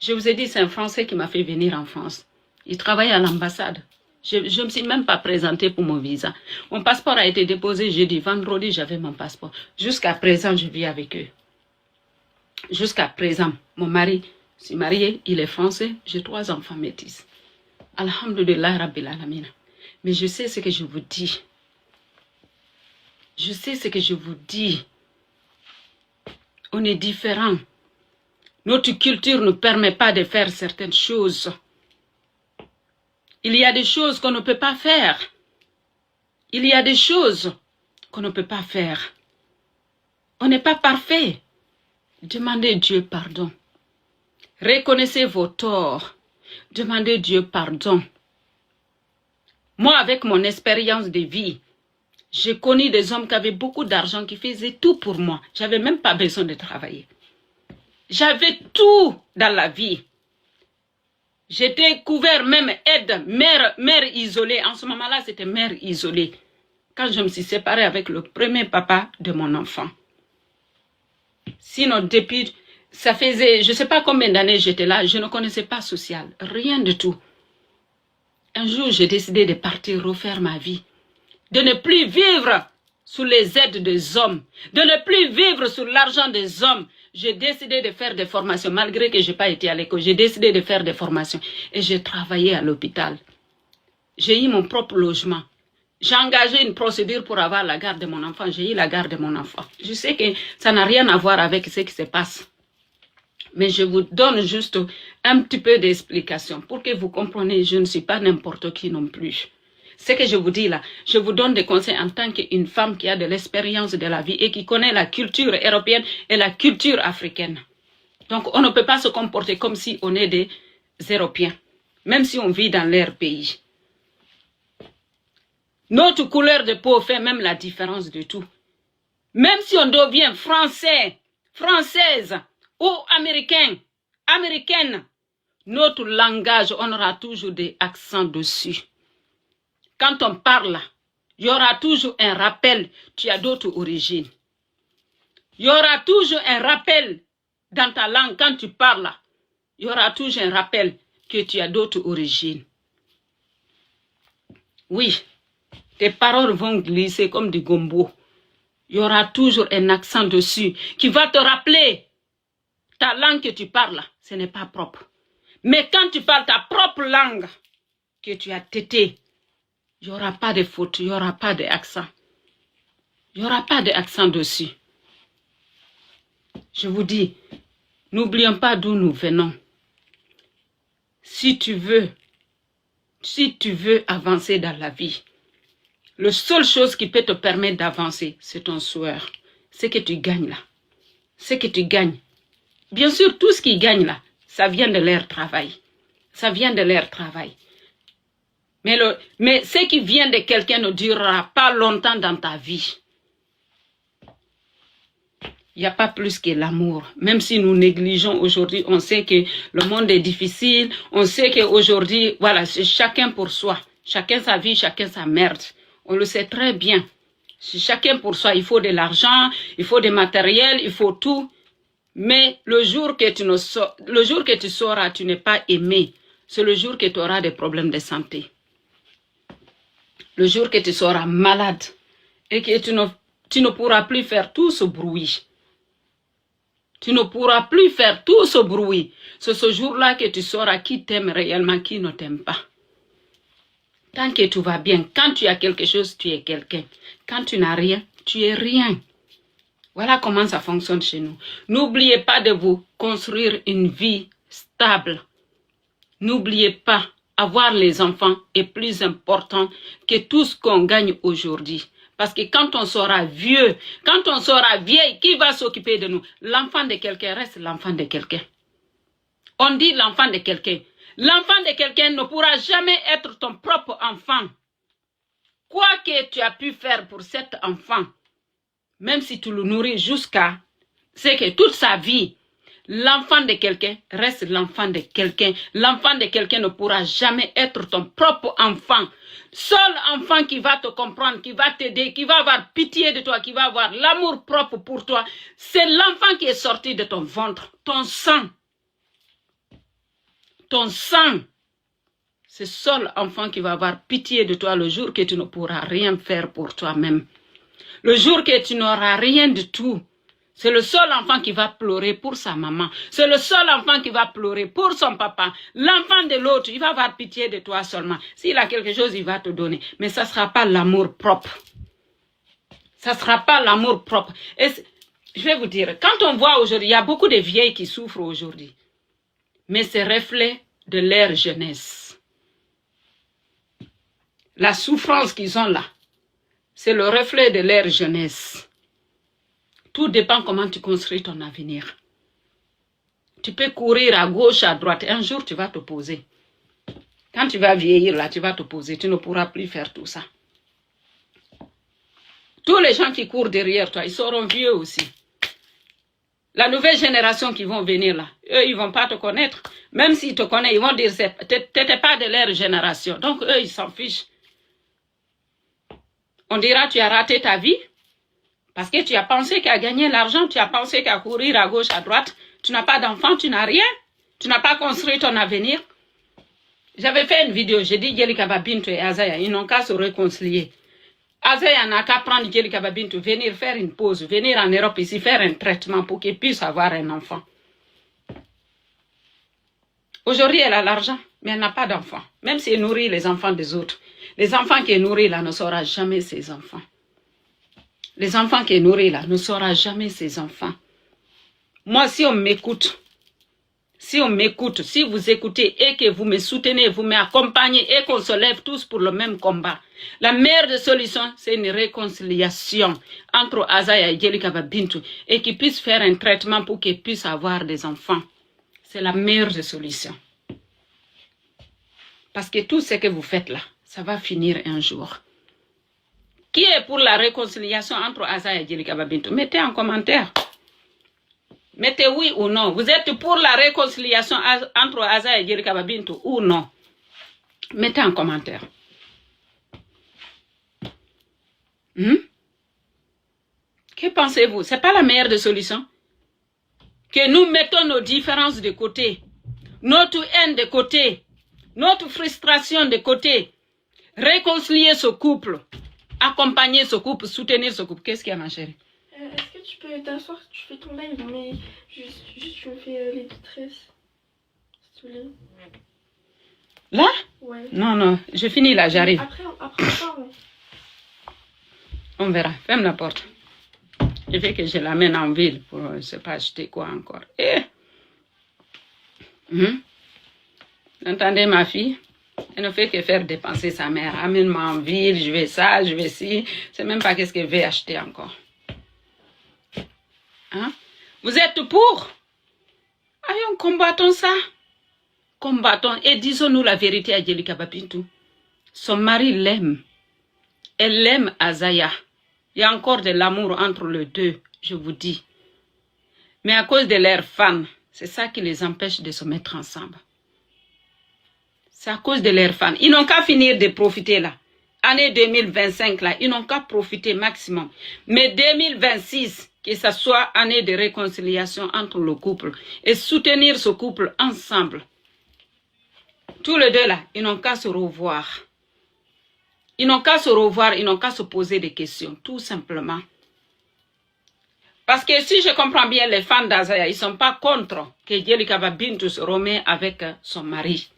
Je vous ai dit, c'est un Français qui m'a fait venir en France. Il travaillait à l'ambassade. Je ne me suis même pas présentée pour mon visa. Mon passeport a été déposé jeudi. Vendredi, j'avais mon passeport. Jusqu'à présent, je vis avec eux. Jusqu'à présent, mon mari s'est marié, il est français. J'ai 3 enfants métis. Alhamdulillah Rabbil Alamin. Mais je sais ce que je vous dis. Je sais ce que je vous dis. On est différents. Notre culture ne permet pas de faire certaines choses. Il y a des choses qu'on ne peut pas faire. Il y a des choses qu'on ne peut pas faire. On n'est pas parfait. Demandez Dieu pardon. Reconnaissez vos torts. Demandez Dieu pardon. Moi, avec mon expérience de vie, j'ai connu des hommes qui avaient beaucoup d'argent, qui faisaient tout pour moi. Je n'avais même pas besoin de travailler. J'avais tout dans la vie. J'étais couvert même aide, mère isolée. En ce moment-là, c'était mère isolée. Quand je me suis séparée avec le premier papa de mon enfant. Sinon, depuis, ça faisait, je ne sais pas combien d'années j'étais là, je ne connaissais pas social, rien du tout. Un jour, j'ai décidé de partir refaire ma vie. De ne plus vivre sous les aides des hommes. De ne plus vivre sur l'argent des hommes. J'ai décidé de faire des formations, malgré que je n'ai pas été à l'école. J'ai décidé de faire des formations. Et j'ai travaillé à l'hôpital. J'ai eu mon propre logement. J'ai engagé une procédure pour avoir la garde de mon enfant. J'ai eu la garde de mon enfant. Je sais que ça n'a rien à voir avec ce qui se passe. Mais je vous donne juste un petit peu d'explication pour que vous compreniez, je ne suis pas n'importe qui non plus. Ce que je vous dis là, je vous donne des conseils en tant qu'une femme qui a de l'expérience de la vie et qui connaît la culture européenne et la culture africaine. Donc on ne peut pas se comporter comme si on est des Européens, même si on vit dans leur pays. Notre couleur de peau fait même la différence de tout. Même si on devient français, française ou américain, américaine, notre langage, on aura toujours des accents dessus. Quand on parle, il y aura toujours un rappel, tu as d'autres origines. Il y aura toujours un rappel dans ta langue, quand tu parles, il y aura toujours un rappel que tu as d'autres origines. Oui, tes paroles vont glisser comme du gombo. Il y aura toujours un accent dessus qui va te rappeler ta langue que tu parles, ce n'est pas propre. Mais quand tu parles ta propre langue que tu as tété, il n'y aura pas de faute, il n'y aura pas d'accent. Il n'y aura pas d'accent dessus. Je vous dis, n'oublions pas d'où nous venons. Si tu veux avancer dans la vie, la seule chose qui peut te permettre d'avancer, c'est ton sueur. Ce que tu gagnes là. Ce que tu gagnes. Bien sûr, tout ce qu'ils gagnent là, ça vient de leur travail. Ça vient de leur travail. Mais ce qui vient de quelqu'un ne durera pas longtemps dans ta vie. Il n'y a pas plus que l'amour. Même si nous négligeons aujourd'hui, on sait que le monde est difficile. On sait qu'aujourd'hui, voilà, c'est chacun pour soi. Chacun sa vie, chacun sa merde. On le sait très bien. C'est chacun pour soi. Il faut de l'argent, il faut des matériels, il faut tout. Mais le jour que tu sauras, tu n'es pas aimé. C'est le jour que tu auras des problèmes de santé. Le jour que tu seras malade et que tu ne pourras plus faire tout ce bruit. Tu ne pourras plus faire tout ce bruit. C'est ce jour-là que tu sauras qui t'aime réellement, qui ne t'aime pas. Tant que tout va bien, quand tu as quelque chose, tu es quelqu'un. Quand tu n'as rien, tu es rien. Voilà comment ça fonctionne chez nous. N'oubliez pas de vous construire une vie stable. N'oubliez pas, avoir les enfants est plus important que tout ce qu'on gagne aujourd'hui. Parce que quand on sera vieux, quand on sera vieille, qui va s'occuper de nous? L'enfant de quelqu'un reste l'enfant de quelqu'un. On dit l'enfant de quelqu'un. L'enfant de quelqu'un ne pourra jamais être ton propre enfant. Quoi que tu as pu faire pour cet enfant, même si tu le nourris jusqu'à, c'est que toute sa vie, l'enfant de quelqu'un reste l'enfant de quelqu'un. L'enfant de quelqu'un ne pourra jamais être ton propre enfant. Seul enfant qui va te comprendre, qui va t'aider, qui va avoir pitié de toi, qui va avoir l'amour propre pour toi, c'est l'enfant qui est sorti de ton ventre, ton sang. Ton sang. C'est seul enfant qui va avoir pitié de toi le jour que tu ne pourras rien faire pour toi-même. Le jour que tu n'auras rien du tout. C'est le seul enfant qui va pleurer pour sa maman. C'est le seul enfant qui va pleurer pour son papa. L'enfant de l'autre, il va avoir pitié de toi seulement. S'il a quelque chose, il va te donner. Mais ça ne sera pas l'amour propre. Ça ne sera pas l'amour propre. Et je vais vous dire, quand on voit aujourd'hui, il y a beaucoup de vieilles qui souffrent aujourd'hui. Mais c'est reflet de leur jeunesse. La souffrance qu'ils ont là, c'est le reflet de leur jeunesse. Tout dépend comment tu construis ton avenir. Tu peux courir à gauche, à droite. Un jour, tu vas te poser. Quand tu vas vieillir, là, tu vas te poser. Tu ne pourras plus faire tout ça. Tous les gens qui courent derrière toi, ils seront vieux aussi. La nouvelle génération qui vont venir là, eux, ils ne vont pas te connaître. Même s'ils te connaissent, ils vont dire que tu n'étais pas de leur génération. Donc, eux, ils s'en fichent. On dira, tu as raté ta vie. Parce que tu as pensé qu'à gagner l'argent, tu as pensé qu'à courir à gauche, à droite. Tu n'as pas d'enfant, tu n'as rien. Tu n'as pas construit ton avenir. J'avais fait une vidéo, j'ai dit Djelika Babintu et Azaya, ils n'ont qu'à se réconcilier. Azaya n'a qu'à prendre Djelika Babintu, venir faire une pause, venir en Europe ici, faire un traitement pour qu'il puisse avoir un enfant. Aujourd'hui, elle a l'argent, mais elle n'a pas d'enfant. Même si elle nourrit les enfants des autres. Les enfants qu'elle nourrit là ne saura jamais ses enfants. Les enfants qu'elle nourrit là ne saura jamais ses enfants. Moi, si on m'écoute, si on m'écoute, si vous écoutez et que vous me soutenez, vous m'accompagnez et qu'on se lève tous pour le même combat, la meilleure des solutions, c'est une réconciliation entre Azaya et Djelikaba Bintu et qu'ils puissent faire un traitement pour qu'ils puissent avoir des enfants. C'est la meilleure des solutions. Parce que tout ce que vous faites là, ça va finir un jour. Qui est pour la réconciliation entre Azaya et Djelikaba Bintu? Mettez en commentaire. Mettez oui ou non. Vous êtes pour la réconciliation entre Azaya et Djelikaba Bintu ou non? Mettez en commentaire. Que pensez-vous? Ce n'est pas la meilleure des solutions? Que nous mettons nos différences de côté, notre haine de côté, notre frustration de côté, réconcilier ce couple, accompagner ce couple, soutenir ce couple. Qu'est-ce qu'il y a, ma chérie? Est-ce que tu peux t'asseoir, tu fais ton live, mais juste tu me fais les tresses, s'il te plaît. Là? Ouais. Non, je finis là, j'arrive. Après on parle. On verra. Ferme la porte. Je veux que je l'amène en ville pour, je ne sais pas, acheter quoi encore. Entendez, ma fille? Elle ne fait que faire dépenser sa mère. Amène-moi en ville, je vais ça, je vais ci. C'est même pas qu'est-ce qu'elle veut acheter encore. Hein? Vous êtes pour? Allons, combattons ça. Combattons et disons-nous la vérité à Djelikaba Bintu. Son mari l'aime. Elle aime Azaya. Il y a encore de l'amour entre les deux, je vous dis. Mais à cause de leurs fans, c'est ça qui les empêche de se mettre ensemble. C'est à cause de leurs fans. Ils n'ont qu'à finir de profiter là. Année 2025 là, ils n'ont qu'à profiter maximum. Mais 2026, que ce soit année de réconciliation entre le couple et soutenir ce couple ensemble. Tous les deux là, ils n'ont qu'à se revoir. Ils n'ont qu'à se revoir, ils n'ont qu'à se poser des questions, tout simplement. Parce que si je comprends bien, les fans d'Azaya, ils ne sont pas contre que Djelikaba Bintu se remette avec son mari.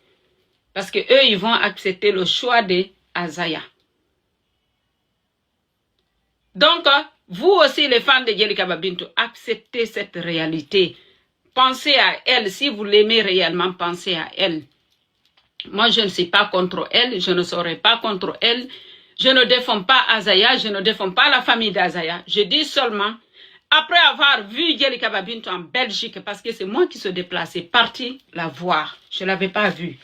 Parce que eux, ils vont accepter le choix d'Azaya. Donc, vous aussi, les fans de Djelikaba Bintu, acceptez cette réalité. Pensez à elle, si vous l'aimez réellement, pensez à elle. Moi, je ne suis pas contre elle, je ne serai pas contre elle. Je ne défends pas Azaya, je ne défends pas la famille d'Azaya. Je dis seulement, après avoir vu Djelikaba Bintu en Belgique, parce que c'est moi qui se déplaçais, parti la voir. Je ne l'avais pas vue.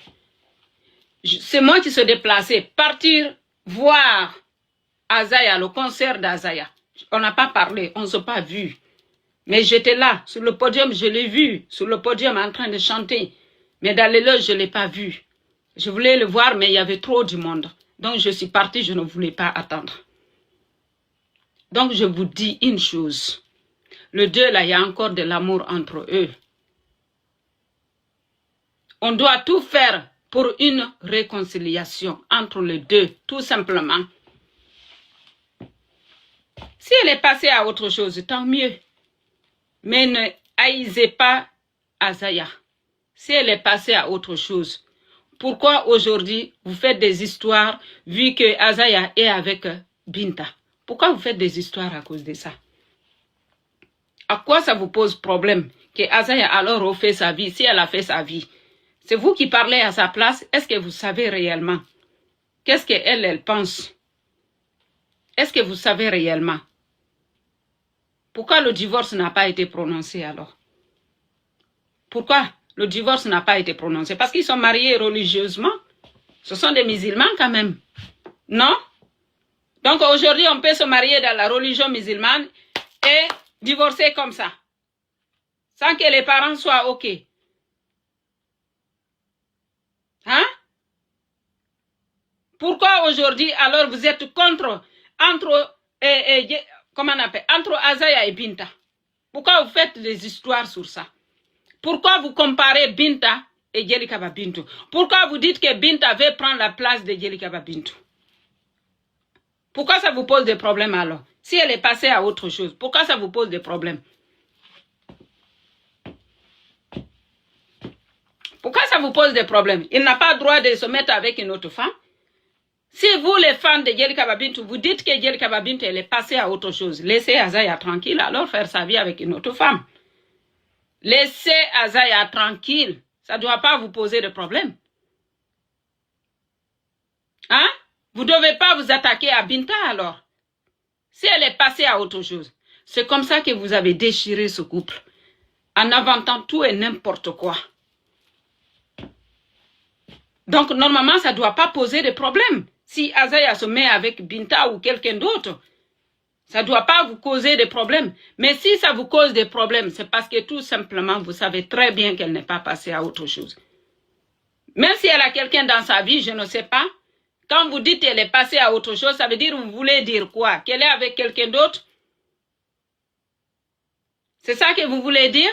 C'est moi qui se déplaçais, partir voir Azaya, le concert d'Azaya. On n'a pas parlé, on ne s'est pas vu. Mais j'étais là, sur le podium, je l'ai vu, sur le podium en train de chanter. Mais dans les loges, je ne l'ai pas vu. Je voulais le voir, mais il y avait trop du monde. Donc, je suis partie, je ne voulais pas attendre. Donc, je vous dis une chose. Le deux, là, il y a encore de l'amour entre eux. On doit tout faire pour une réconciliation entre les deux, tout simplement. Si elle est passée à autre chose, tant mieux. Mais ne haïsez pas Azaya. Si elle est passée à autre chose, pourquoi aujourd'hui vous faites des histoires vu que Azaya est avec Binta? Pourquoi vous faites des histoires à cause de ça? À quoi ça vous pose problème que Azaya alors refait sa vie si elle a fait sa vie? C'est vous qui parlez à sa place. Est-ce que vous savez réellement? Qu'est-ce qu'elle pense? Est-ce que vous savez réellement? Pourquoi le divorce n'a pas été prononcé alors? Pourquoi le divorce n'a pas été prononcé? Parce qu'ils sont mariés religieusement. Ce sont des musulmans quand même. Non? Donc aujourd'hui, on peut se marier dans la religion musulmane et divorcer comme ça. Sans que les parents soient OK. Hein? Pourquoi aujourd'hui, alors vous êtes contre, comment on appelle, entre Azaya et Binta? Pourquoi vous faites des histoires sur ça? Pourquoi vous comparez Binta et Djelikaba Bintu? Pourquoi vous dites que Binta veut prendre la place de Djelikaba Bintu? Pourquoi ça vous pose des problèmes alors? Si elle est passée à autre chose, pourquoi ça vous pose des problèmes? Pourquoi ça vous pose des problèmes? Il n'a pas le droit de se mettre avec une autre femme. Si vous, les fans de Djelikaba Bintu, vous dites que Djelikaba Bintu, elle est passée à autre chose, laissez Azaya tranquille, alors faire sa vie avec une autre femme. Laissez Azaya tranquille. Ça ne doit pas vous poser de problème. Hein? Vous ne devez pas vous attaquer à Binta alors. Si elle est passée à autre chose. C'est comme ça que vous avez déchiré ce couple. En inventant tout et n'importe quoi. Donc, normalement, ça ne doit pas poser de problème. Si Azaya se met avec Binta ou quelqu'un d'autre, ça ne doit pas vous causer des problèmes. Mais si ça vous cause des problèmes, c'est parce que tout simplement, vous savez très bien qu'elle n'est pas passée à autre chose. Même si elle a quelqu'un dans sa vie, je ne sais pas. Quand vous dites qu'elle est passée à autre chose, ça veut dire, vous voulez dire quoi? Qu'elle est avec quelqu'un d'autre? C'est ça que vous voulez dire?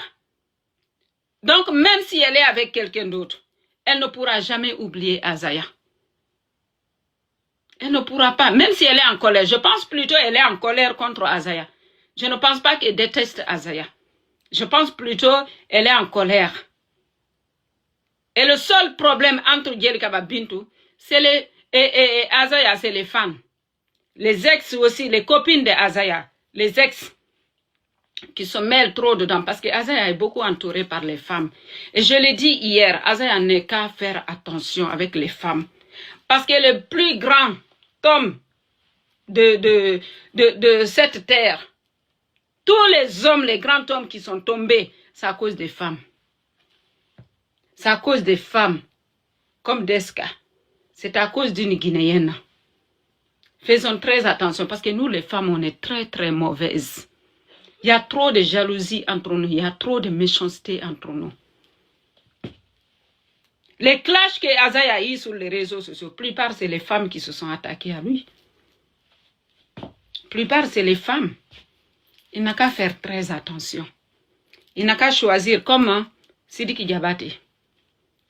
Donc, même si elle est avec quelqu'un d'autre, elle ne pourra jamais oublier Azaya. Elle ne pourra pas, même si elle est en colère. Je pense plutôt qu'elle est en colère contre Azaya. Je ne pense pas qu'elle déteste Azaya. Je pense plutôt qu'elle est en colère. Et le seul problème entre Djelikaba Bintou, c'est Azaya, c'est les femmes. Les ex aussi, les copines de Azaya. Les ex qui se mêlent trop dedans. Parce que Azaya est beaucoup entourée par les femmes. Et je l'ai dit hier, Azaya n'est qu'à faire attention avec les femmes. Parce que le plus grand homme de cette terre, tous les hommes, les grands hommes qui sont tombés, c'est à cause des femmes. C'est à cause des femmes, comme Deska. C'est à cause d'une Guinéenne. Faisons très attention, parce que nous, les femmes, on est très, très mauvaises. Il y a trop de jalousie entre nous, il y a trop de méchanceté entre nous. Les clashs que Azaya a eu sur les réseaux sociaux, la plupart, c'est les femmes qui se sont attaquées à lui. La plupart, c'est les femmes. Il n'a qu'à faire très attention. Il n'a qu'à choisir comment Sidiki Diabaté.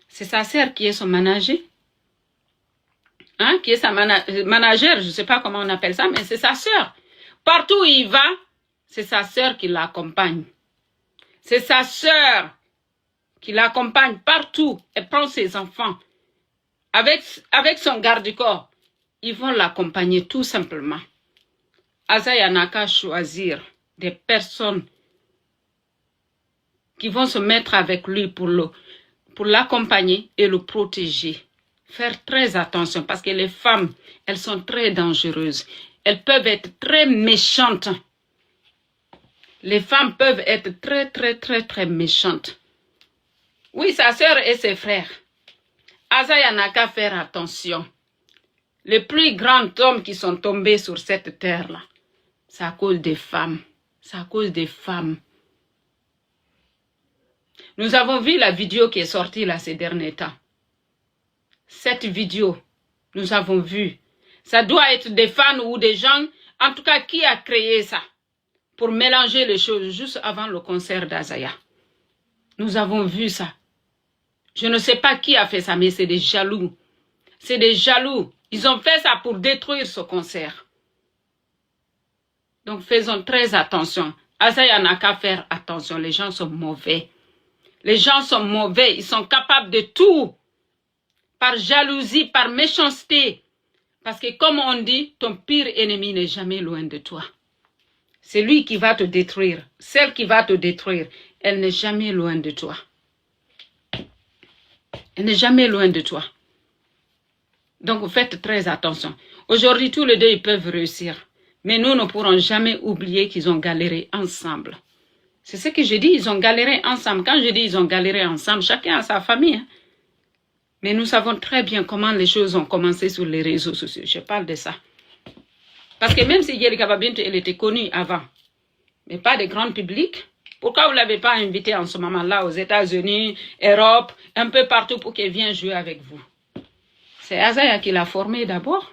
C'est sa sœur qui est son manager. Hein, qui est sa manager, je ne sais pas comment on appelle ça, mais c'est sa sœur. Partout où il va, c'est sa sœur qui l'accompagne. C'est sa sœur qui l'accompagne partout. Elle prend ses enfants. Avec son garde-corps, ils vont l'accompagner tout simplement. Azaya n'a qu'à choisir des personnes qui vont se mettre avec lui pour l'accompagner et le protéger. Faire très attention parce que les femmes, elles sont très dangereuses. Elles peuvent être très méchantes. Les femmes peuvent être très, très, très, très méchantes. Oui, sa sœur et ses frères. Azaya n'a qu'à faire attention. Les plus grands hommes qui sont tombés sur cette terre-là, c'est à cause des femmes. C'est à cause des femmes. Nous avons vu la vidéo qui est sortie là ces derniers temps. Cette vidéo, nous avons vu. Ça doit être des fans ou des gens, en tout cas, qui a créé ça pour mélanger les choses juste avant le concert d'Azaya. Nous avons vu ça. Je ne sais pas qui a fait ça, mais c'est des jaloux. C'est des jaloux. Ils ont fait ça pour détruire ce concert. Donc faisons très attention. Azaya n'a qu'à faire attention. Les gens sont mauvais. Les gens sont mauvais. Ils sont capables de tout. Par jalousie, par méchanceté. Parce que comme on dit, ton pire ennemi n'est jamais loin de toi. C'est lui qui va te détruire. Celle qui va te détruire, elle n'est jamais loin de toi. Elle n'est jamais loin de toi. Donc faites très attention. Aujourd'hui, tous les deux, ils peuvent réussir. Mais nous ne pourrons jamais oublier qu'ils ont galéré ensemble. C'est ce que je dis, ils ont galéré ensemble. Quand je dis ils ont galéré ensemble, chacun a sa famille. Hein. Mais nous savons très bien comment les choses ont commencé sur les réseaux sociaux. Je parle de ça. Parce que même si Djelikaba Bintou, elle était connue avant, mais pas de grand public, pourquoi vous ne l'avez pas invitée en ce moment-là aux États-Unis, Europe, un peu partout pour qu'elle vienne jouer avec vous? C'est Azaya qui l'a formée d'abord.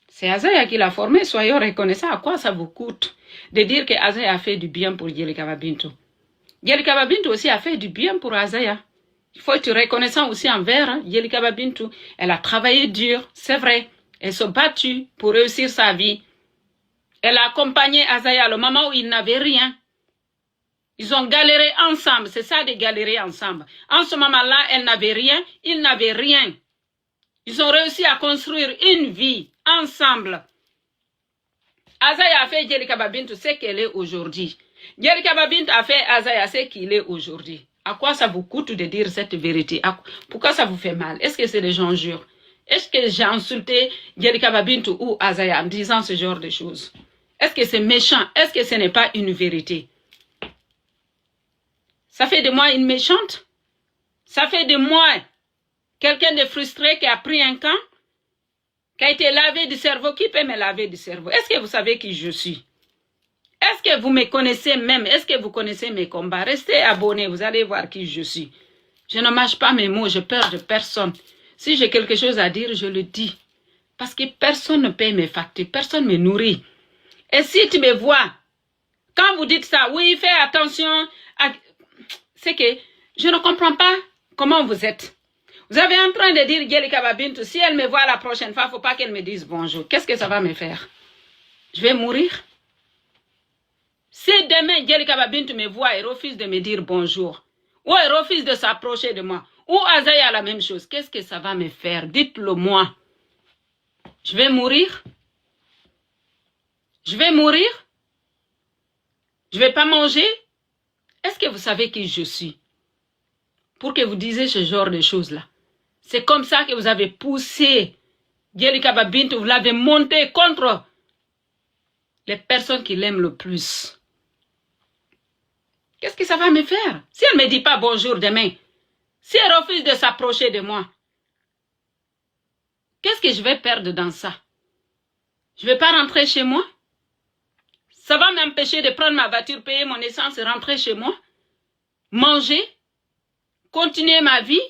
C'est Azaya qui l'a formée. Soyons reconnaissants. À quoi ça vous coûte de dire que Azaya a fait du bien pour Djelikaba Bintou? Djelikaba Bintou aussi a fait du bien pour Azaya. Il faut être reconnaissant aussi envers Djelikaba Bintou. Elle a travaillé dur, c'est vrai. Elle s'est battue pour réussir sa vie. Elle a accompagné Azaya le moment où il n'avait rien. Ils ont galéré ensemble. C'est ça de galérer ensemble. En ce moment-là, elle n'avait rien. Il n'avait rien. Ils ont réussi à construire une vie ensemble. Azaya a fait Djelikaba Bintou ce qu'elle est aujourd'hui. Djelika Babintou a fait Azaya ce qu'il est aujourd'hui. À quoi ça vous coûte de dire cette vérité? Pourquoi ça vous fait mal? Est-ce que c'est des gens jurent? Est-ce que j'ai insulté Djelika Babintou ou Azaya en disant ce genre de choses? Est-ce que c'est méchant? Est-ce que ce n'est pas une vérité? Ça fait de moi une méchante? Ça fait de moi quelqu'un de frustré qui a pris un camp? Qui a été lavé du cerveau? Qui peut me laver du cerveau? Est-ce que vous savez qui je suis? Est-ce que vous me connaissez même? Est-ce que vous connaissez mes combats? Restez abonnés, vous allez voir qui je suis. Je ne mâche pas mes mots, je peur de personne. Si j'ai quelque chose à dire, je le dis. Parce que personne ne paye mes factures, personne ne me nourrit. Et si tu me vois, quand vous dites ça, oui, fais attention, c'est que je ne comprends pas comment vous êtes. Vous avez en train de dire Djelika Babintou, si elle me voit la prochaine fois, il ne faut pas qu'elle me dise bonjour. Qu'est-ce que ça va me faire? Je vais mourir? Si demain Djelika Babintou me voit et refuse de me dire bonjour, ou elle refuse de s'approcher de moi, ou Azaya la même chose, qu'est-ce que ça va me faire? Dites-le moi. Je vais mourir? Je vais mourir? Je ne vais pas manger? Est-ce que vous savez qui je suis? Pour que vous disiez ce genre de choses-là. C'est comme ça que vous avez poussé Djelika Babintou, vous l'avez monté contre les personnes qui l'aiment le plus. Qu'est-ce que ça va me faire? Si elle ne me dit pas bonjour demain, si elle refuse de s'approcher de moi, qu'est-ce que je vais perdre dans ça? Je ne vais pas rentrer chez moi? Ça va m'empêcher de prendre ma voiture, payer mon essence et rentrer chez moi? Manger? Continuer ma vie?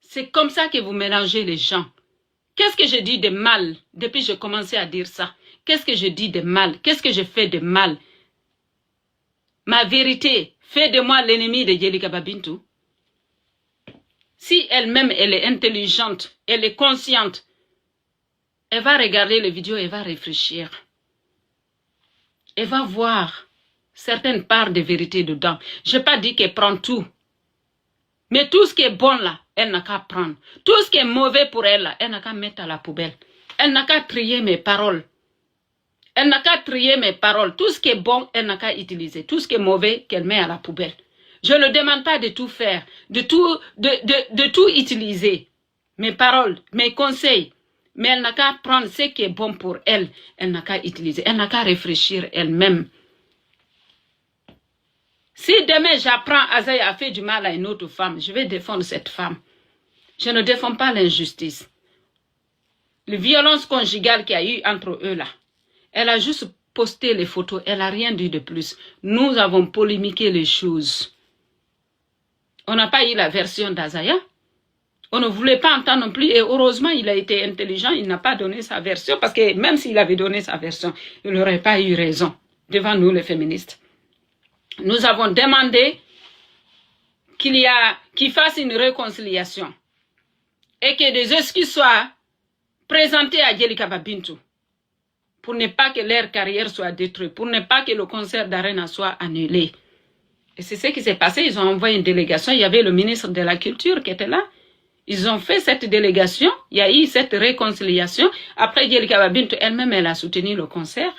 C'est comme ça que vous mélangez les gens. Qu'est-ce que je dis de mal depuis que j'ai commencé à dire ça? Qu'est-ce que je dis de mal? Qu'est-ce que je fais de mal? Ma vérité fait de moi l'ennemi de Djelika Babintou. Si elle-même, elle est intelligente, elle est consciente, elle va regarder les vidéos et va réfléchir. Elle va voir certaines parts de vérité dedans. Je n'ai pas dit qu'elle prend tout. Mais tout ce qui est bon là, elle n'a qu'à prendre. Tout ce qui est mauvais pour elle là, elle n'a qu'à mettre à la poubelle. Elle n'a qu'à trier mes paroles. Elle n'a qu'à trier mes paroles. Tout ce qui est bon, elle n'a qu'à utiliser. Tout ce qui est mauvais, qu'elle met à la poubelle. Je ne demande pas de tout faire, de tout utiliser. Mes paroles, mes conseils. Mais elle n'a qu'à prendre ce qui est bon pour elle. Elle n'a qu'à utiliser. Elle n'a qu'à réfléchir elle-même. Si demain j'apprends Azaya a fait du mal à une autre femme, je vais défendre cette femme. Je ne défends pas l'injustice. La violence conjugale qu'il y a eu entre eux là. Elle a juste posté les photos, elle n'a rien dit de plus. Nous avons polémiqué les choses. On n'a pas eu la version d'Azaya. On ne voulait pas entendre non plus et heureusement il a été intelligent, il n'a pas donné sa version parce que même s'il avait donné sa version, il n'aurait pas eu raison devant nous les féministes. Nous avons demandé qu'il fasse une réconciliation et que des excuses soient présentées à Djelika Babintou pour ne pas que leur carrière soit détruite, pour ne pas que le concert d'Arena soit annulé. Et c'est ce qui s'est passé, ils ont envoyé une délégation, il y avait le ministre de la Culture qui était là. Ils ont fait cette délégation, il y a eu cette réconciliation. Après, Djelika Babintou elle-même, elle a soutenu le concert.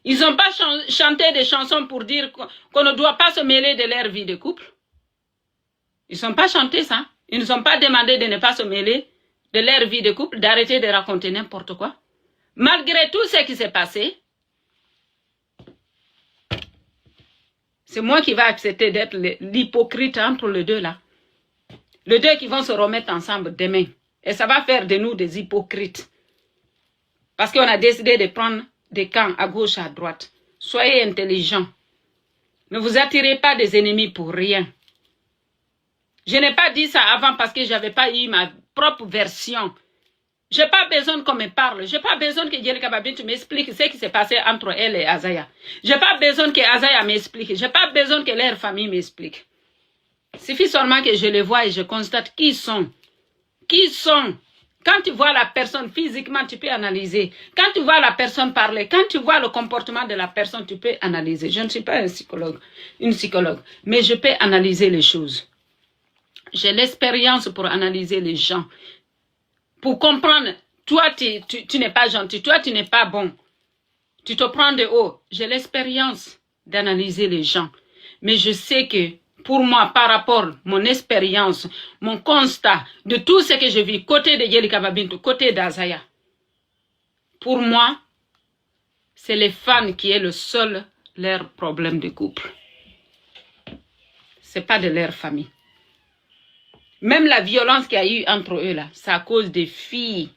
Ils n'ont pas chanté des chansons pour dire qu'on ne doit pas se mêler de leur vie de couple. Ils n'ont pas chanté ça. Ils ne ont pas demandé de ne pas se mêler de leur vie de couple, d'arrêter de raconter n'importe quoi. Malgré tout ce qui s'est passé, c'est moi qui vais accepter d'être l'hypocrite entre les deux là. Les deux qui vont se remettre ensemble demain. Et ça va faire de nous des hypocrites. Parce qu'on a décidé de prendre des camps à gauche, à droite. Soyez intelligents. Ne vous attirez pas des ennemis pour rien. Je n'ai pas dit ça avant parce que je n'avais pas eu ma propre version. Je n'ai pas besoin qu'on me parle. Je n'ai pas besoin que Djelika Babintou m'explique ce qui s'est passé entre elle et Azaya. Je n'ai pas besoin que Azaya m'explique. Je n'ai pas besoin que leur famille m'explique. Il suffit seulement que je les vois et je constate qui sont. Qui sont. Quand tu vois la personne physiquement, tu peux analyser. Quand tu vois la personne parler, quand tu vois le comportement de la personne, tu peux analyser. Je ne suis pas une psychologue, mais je peux analyser les choses. J'ai l'expérience pour analyser les gens. Pour comprendre, toi, tu n'es pas gentil, toi, tu n'es pas bon. Tu te prends de haut. J'ai l'expérience d'analyser les gens. Mais je sais que pour moi, par rapport à mon expérience, mon constat de tout ce que je vis, côté de Yelika Babintu, côté d'Azaya, pour moi, c'est les fans qui est le seul leur problème de couple. C'est pas de leur famille. Même la violence qu'il y a eu entre eux là, c'est à cause des filles.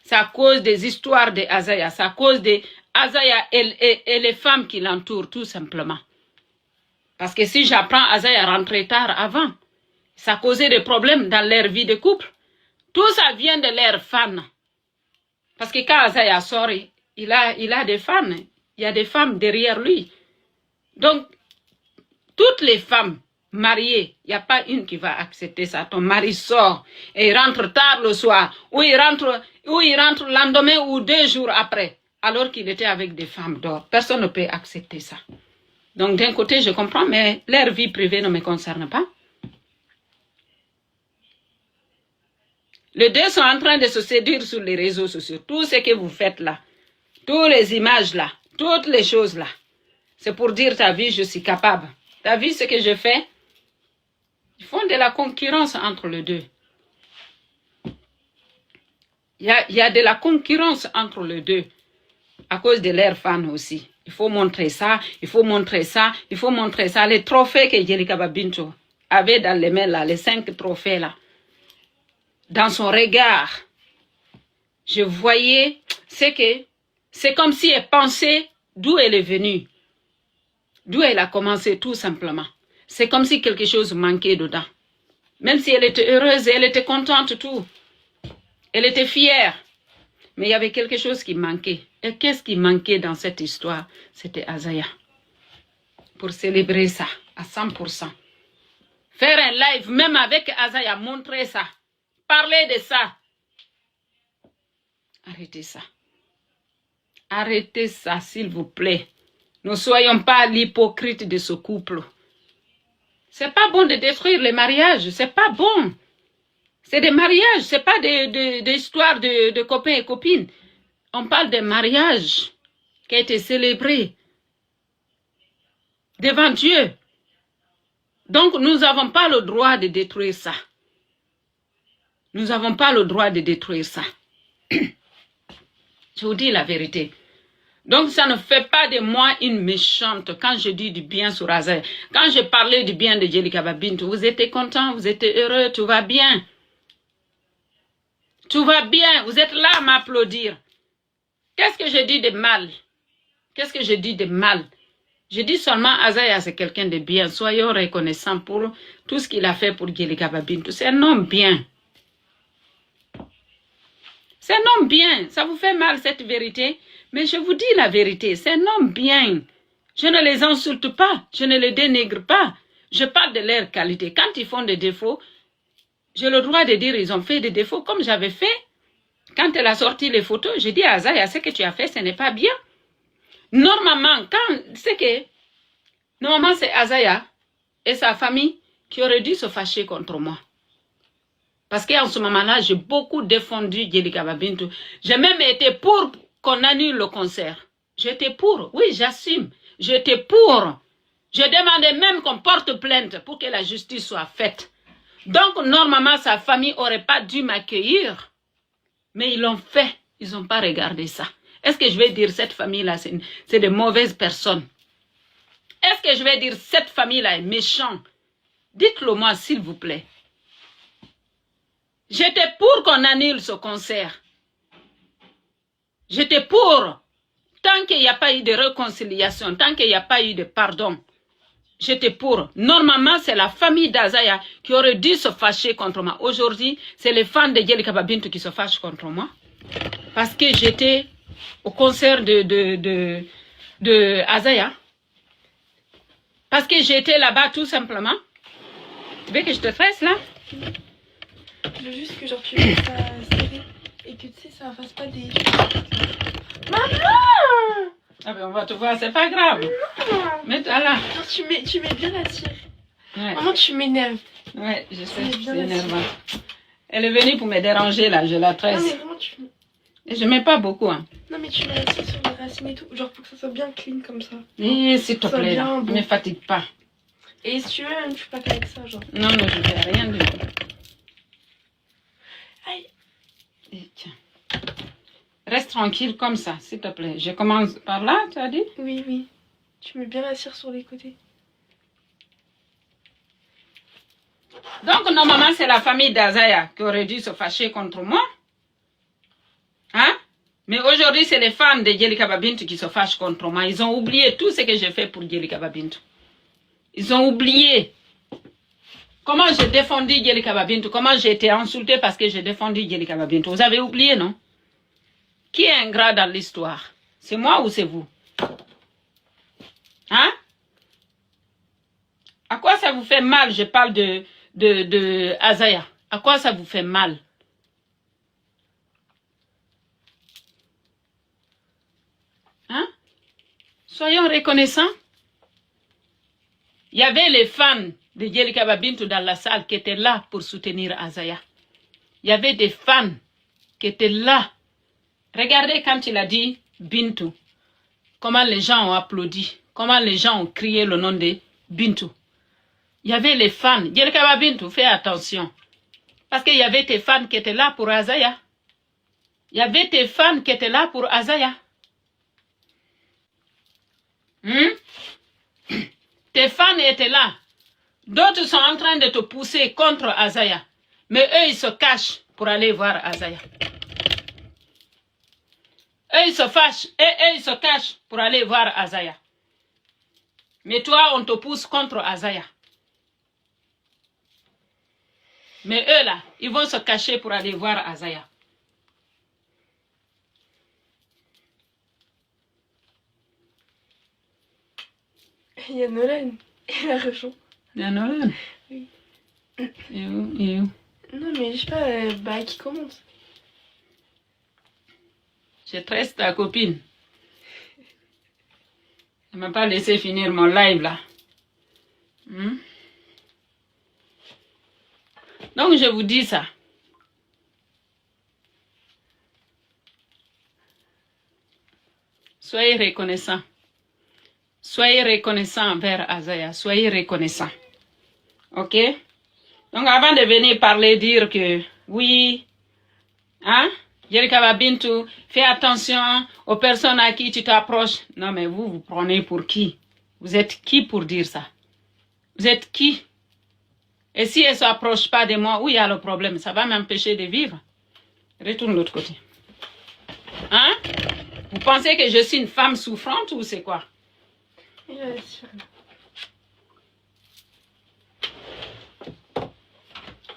C'est à cause des histoires d'Azaya. C'est à cause d'Azaya et les femmes qui l'entourent, tout simplement. Parce que si j'apprends Azaya rentrer tard avant, ça causait des problèmes dans leur vie de couple. Tout ça vient de leurs fans. Parce que quand Azaya sort, il a des fans. Il y a des femmes derrière lui. Donc, toutes les femmes mariées, il n'y a pas une qui va accepter ça. Ton mari sort et il rentre tard le soir, ou il rentre le lendemain ou 2 jours après, alors qu'il était avec des femmes d'or. Personne ne peut accepter ça. Donc d'un côté, je comprends, mais leur vie privée ne me concerne pas. Les deux sont en train de se séduire sur les réseaux sociaux. Tout ce que vous faites là, toutes les images là, toutes les choses là, c'est pour dire ta vie, je suis capable. Ta vie, ce que je fais, ils font de la concurrence entre les deux. Il y a de la concurrence entre les deux, à cause de leurs fans aussi. Il faut montrer ça, il faut montrer ça, il faut montrer ça. Les trophées que Yelika Babintu avait dans les mains là, les 5 trophées là, dans son regard, je voyais, c'est comme si elle pensait d'où elle est venue, d'où elle a commencé tout simplement. C'est comme si quelque chose manquait dedans. Même si elle était heureuse, elle était contente, tout. Elle était fière. Mais il y avait quelque chose qui manquait. Et qu'est-ce qui manquait dans cette histoire? C'était Azaya. Pour célébrer ça à 100%. Faire un live, même avec Azaya, montrer ça. Parler de ça. Arrêtez ça. Arrêtez ça, s'il vous plaît. Ne soyons pas l'hypocrite de ce couple. C'est pas bon de détruire les mariages. C'est pas bon. C'est des mariages. C'est pas des histoires de copains et copines. On parle de mariage qui a été célébré devant Dieu. Donc, nous n'avons pas le droit de détruire ça. Nous n'avons pas le droit de détruire ça. Je vous dis la vérité. Donc, ça ne fait pas de moi une méchante quand je dis du bien sur Azaya. Quand je parlais du bien de Yelika Babintu, vous étiez contents, vous étiez heureux, tout va bien. Tout va bien, vous êtes là à m'applaudir. Qu'est-ce que je dis de mal? Qu'est-ce que je dis de mal? Je dis seulement Azaya, c'est quelqu'un de bien. Soyons reconnaissants pour tout ce qu'il a fait pour Yelika Babintu. C'est un homme bien. C'est un homme bien. Ça vous fait mal cette vérité? Mais je vous dis la vérité, c'est un homme bien. Je ne les insulte pas, je ne les dénigre pas. Je parle de leur qualité. Quand ils font des défauts, j'ai le droit de dire ils ont fait des défauts comme j'avais fait. Quand elle a sorti les photos, j'ai dit à Azaya, ce que tu as fait, ce n'est pas bien. Normalement, normalement c'est Azaya et sa famille qui auraient dû se fâcher contre moi. Parce qu'en ce moment-là, j'ai beaucoup défendu Yelika Babintu. J'ai même été pour qu'on annule le concert. J'étais pour, oui, j'assume. J'étais pour. Je demandais même qu'on porte plainte pour que la justice soit faite. Donc, normalement, sa famille n'aurait pas dû m'accueillir. Mais ils l'ont fait. Ils n'ont pas regardé ça. Est-ce que je vais dire cette famille-là, c'est de mauvaises personnes? Est-ce que je vais dire cette famille-là est méchante? Dites-le moi, s'il vous plaît. J'étais pour qu'on annule ce concert. J'étais pour. Tant qu'il n'y a pas eu de réconciliation, tant qu'il n'y a pas eu de pardon, j'étais pour. Normalement, c'est la famille d'Azaya qui aurait dû se fâcher contre moi. Aujourd'hui, c'est les fans de Yelika Babintu qui se fâchent contre moi. Parce que j'étais au concert de Azaya. Parce que j'étais là-bas tout simplement. Tu veux que je te fasse là? Je veux juste que genre tu fasses ça serré et que tu sais ça fasse pas des... Maman! Ah ben on va te voir, c'est pas grave. Mets-toi là. Genre, tu mets bien la cire. Ouais. Maman, tu m'énerves. Ouais, je sais, c'est énervant. Elle est venue pour me déranger là, je la tresse. Non mais vraiment tu... Et je mets pas beaucoup. Hein. Non mais tu mets la cire sur les racines et tout. Genre pour que ça soit bien clean comme ça. Et s'il te Ça plaît, vient là, bon. ne me fatigue pas. Et si tu veux, tu peux pas avec ça, genre. Non, non, je ne fais rien du tout. Aïe. Et tiens. Reste tranquille comme ça, s'il te plaît. Je commence par là, tu as dit? Oui, oui. Tu mets bien la cire sur les côtés. Donc, normalement, c'est la famille d'Azaya qui aurait dû se fâcher contre moi. Hein? Mais aujourd'hui, c'est les fans de Djelika Babintu qui se fâchent contre moi. Ils ont oublié tout ce que j'ai fait pour Djelika Babintu. Ils ont oublié comment j'ai défendu Djelika Babintu, comment j'ai été insultée parce que j'ai défendu Djelika Babintu. Vous avez oublié, non? Qui est ingrat dans l'histoire? C'est moi ou c'est vous? Hein? À quoi ça vous fait mal? Je parle de Azaya. À quoi ça vous fait mal? Hein? Soyons reconnaissants. Il y avait les fans de Djelika Babintu dans la salle qui étaient là pour soutenir Azaya. Il y avait des fans qui étaient là. Regardez quand il a dit Bintu, comment les gens ont applaudi, comment les gens ont crié le nom de Bintu. Il y avait les fans. Djelika Babintu, fais attention. Parce qu'il y avait tes fans qui étaient là pour Azaya. Il y avait tes fans qui étaient là pour Azaya. Tes fans étaient là. D'autres sont en train de te pousser contre Azaya. Mais eux, ils se cachent pour aller voir Azaya. Eux, ils se fâchent et eux, ils se cachent pour aller voir Azaya. Mais toi, on te pousse contre Azaya. Mais eux, là, ils vont se cacher pour aller voir Azaya. Il y a Nolan. Il a raison. Il y a Nolan. Oui. Et où? Non, mais je sais pas, bah, qui commence? Je tresse ta copine. Elle ne m'a pas laissé finir mon live là. Donc je vous dis ça. Soyez reconnaissants. Soyez reconnaissants envers Azaya. Soyez reconnaissants. Ok? Donc avant de venir parler, dire que oui, hein? Djelika Babintu, fais attention aux personnes à qui tu t'approches. Non, mais vous prenez pour qui? Vous êtes qui pour dire ça? Vous êtes qui? Et si elle ne s'approche pas de moi, où il y a le problème? Ça va m'empêcher de vivre. Retourne de l'autre côté. Hein? Vous pensez que je suis une femme souffrante ou c'est quoi?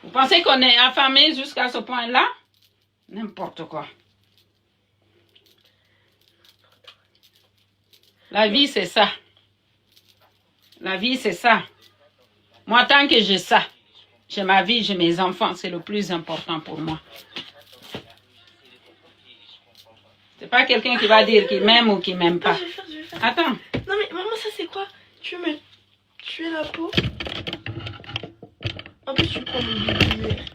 Vous pensez qu'on est affamé jusqu'à ce point-là? N'importe quoi. La vie, c'est ça. La vie, c'est ça. Moi, tant que j'ai ça, j'ai ma vie, j'ai mes enfants, c'est le plus important pour moi. C'est pas quelqu'un qui va dire qu'il m'aime ou qu'il m'aime pas. Je vais faire. Attends. Non, mais maman, ça c'est quoi? Tu veux me tuer la peau? En plus, tu prends mes bibières.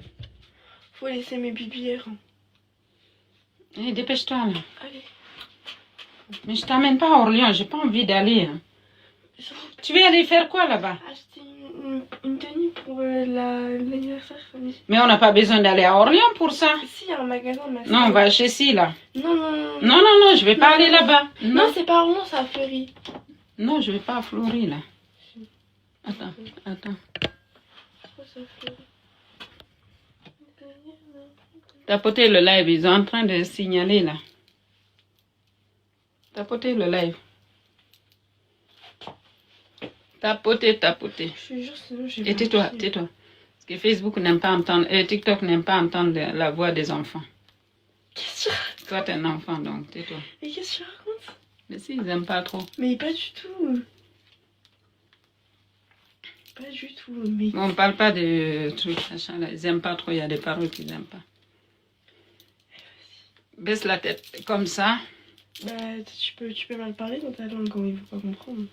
Faut laisser mes bibières. Hey, dépêche-toi là. Allez. Mais je t'amène pas à Orléans, j'ai pas envie d'aller. Hein. Tu veux aller faire quoi là-bas? Acheter une tenue pour l'anniversaire. Mais on n'a pas besoin d'aller à Orléans pour ça. Si, il y a un magasin. Non, on va chez Si là. Non. Non, je vais pas aller là-bas. Non, c'est pas Orléans, c'est à Fleury. Non, je vais pas à Fleury là. Attends. Pourquoi ça Fleury? Tapotez le live, ils sont en train de signaler là. Tapotez le live. Tapotez. Je te jure, sinon j'ai Et tais-toi. Parce que Facebook n'aime pas entendre, TikTok n'aime pas entendre la voix des enfants. Qu'est-ce que tu racontes? Toi, t'es un enfant, donc tais-toi. Mais qu'est-ce que tu racontes? Mais si, ils n'aiment pas trop. Mais pas du tout. Pas du tout, mais... Bon, on parle pas de trucs, machin là. Ils n'aiment pas trop, il y a des paroles qu'ils n'aiment pas. Baisse la tête comme ça. Bah, tu peux mal parler dans ta langue quand il faut pas comprendre.